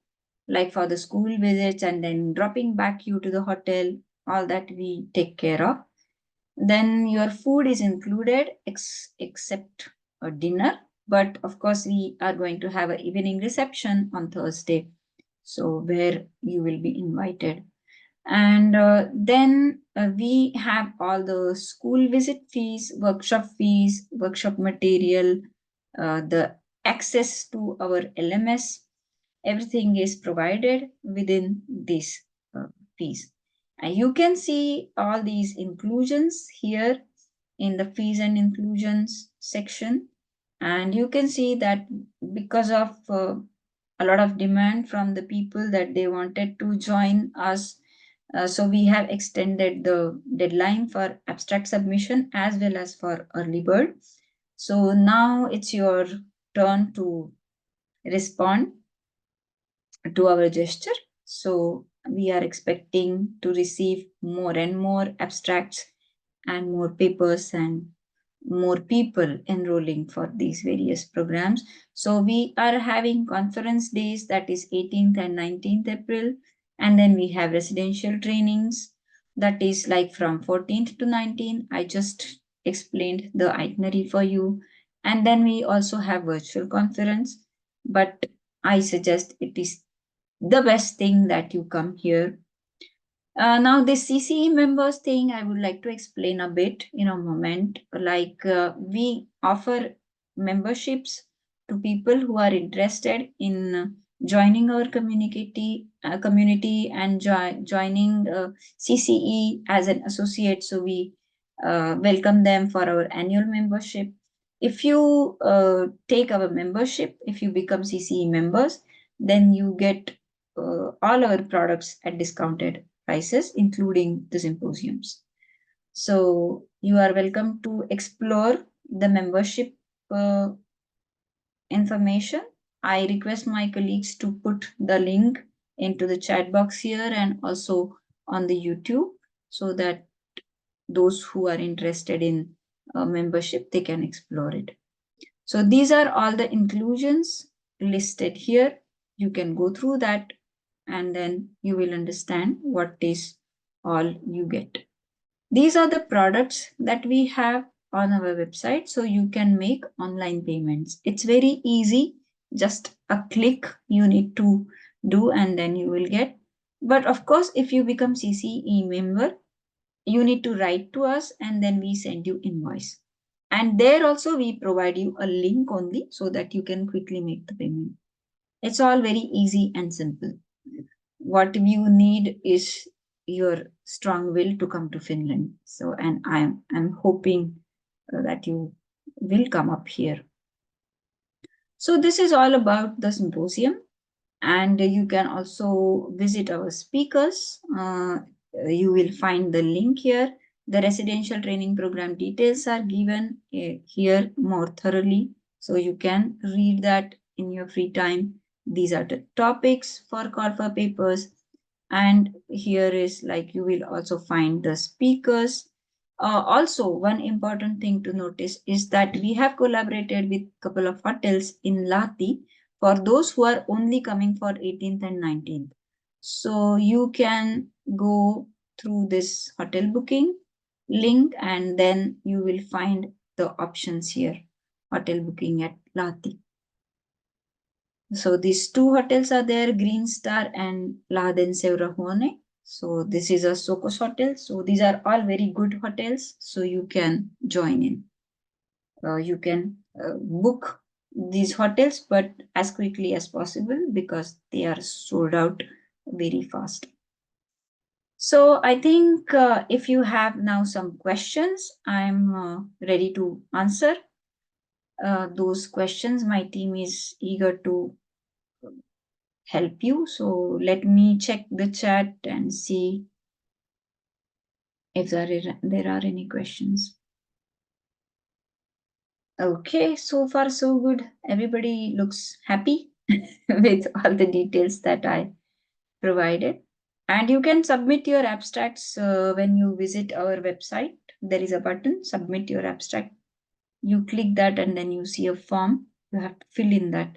Speaker 7: like for the school visits and then dropping back you to the hotel. All that we take care of. Then your food is included except a dinner, but of course we are going to have an evening reception on Thursday, so where you will be invited. And then we have all the school visit fees, workshop material, the access to our LMS. Everything is provided within these fees. And you can see all these inclusions here in the fees and inclusions section. And you can see that because of a lot of demand from the people that they wanted to join us, so we have extended the deadline for abstract submission as well as for early bird. So now it's your turn to respond to our gesture. So we are expecting to receive more and more abstracts and more papers and more people enrolling for these various programs. So we are having conference days, that is 18th and 19th April. And then we have residential trainings, that is like from 14th to 19th. I just explained the itinerary for you. And then we also have virtual conference, but I suggest it is the best thing that you come here. Now this CCE members thing, I would like to explain a bit in a moment. Like we offer memberships to people who are interested in joining our community and joining CCE as an associate. So we welcome them for our annual membership. If you take our membership, if you become CCE members, then you get all our products at discounted prices, including the symposiums. So you are welcome to explore the membership information. I request my colleagues to put the link into the chat box here and also on the YouTube, so that those who are interested in membership, they can explore it. So these are all the inclusions listed here. You can go through that and then you will understand what is all you get. These are the products that we have on our website, so you can make online payments. It's very easy, just a click you need to do and then you will get. But of course, if you become CCE member, you need to write to us and then we send you invoice. And there also we provide you a link only so that you can quickly make the payment. It's all very easy and simple. What you need is your strong will to come to Finland. So, and I'm hoping that you will come up here. So this is all about the symposium, and you can also visit our speakers. You will find the link here. The residential training program details are given here more thoroughly, so you can read that in your free time. These are the topics for call for papers. And here is like you will also find the speakers. Also, one important thing to notice is that we have collaborated with a couple of hotels in Lahti for those who are only coming for 18th and 19th. So you can go through this hotel booking link and then you will find the options here, hotel booking at Lahti. So these two hotels are there, Green Star and Lahden Seurahuone. So this is a Sokos hotel. So these are all very good hotels. So you can join in. You can book these hotels, but as quickly as possible because they are sold out very fast. So I think if you have now some questions, I'm ready to answer those questions. My team is eager to help you. So let me check the chat and see if there are any questions. Okay, so far so good. Everybody looks happy with all the details that I provided. And you can submit your abstracts when you visit our website. There is a button, submit your abstract. You click that and then you see a form. You have to fill in that.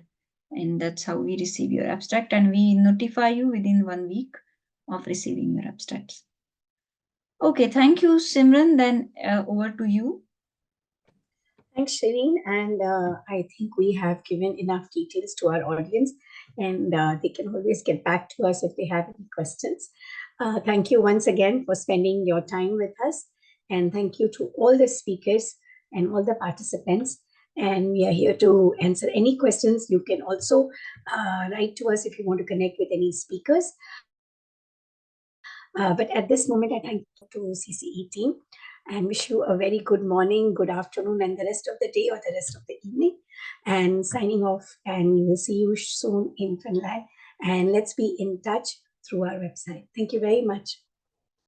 Speaker 7: And that's how we receive your abstract. And we notify you within 1 week of receiving your abstracts. Okay, thank you, Simran. Then over to you.
Speaker 1: Thanks, Shireen. And I think we have given enough details to our audience, and they can always get back to us if they have any questions. Thank you once again for spending your time with us. And thank you to all the speakers and all the participants. And we are here to answer any questions. You can also write to us if you want to connect with any speakers. But at this moment, I thank you to CCE team and wish you a very good morning, good afternoon, and the rest of the day or the rest of the evening. And signing off, and we will see you soon in Finland. And let's be in touch through our website. Thank you very much.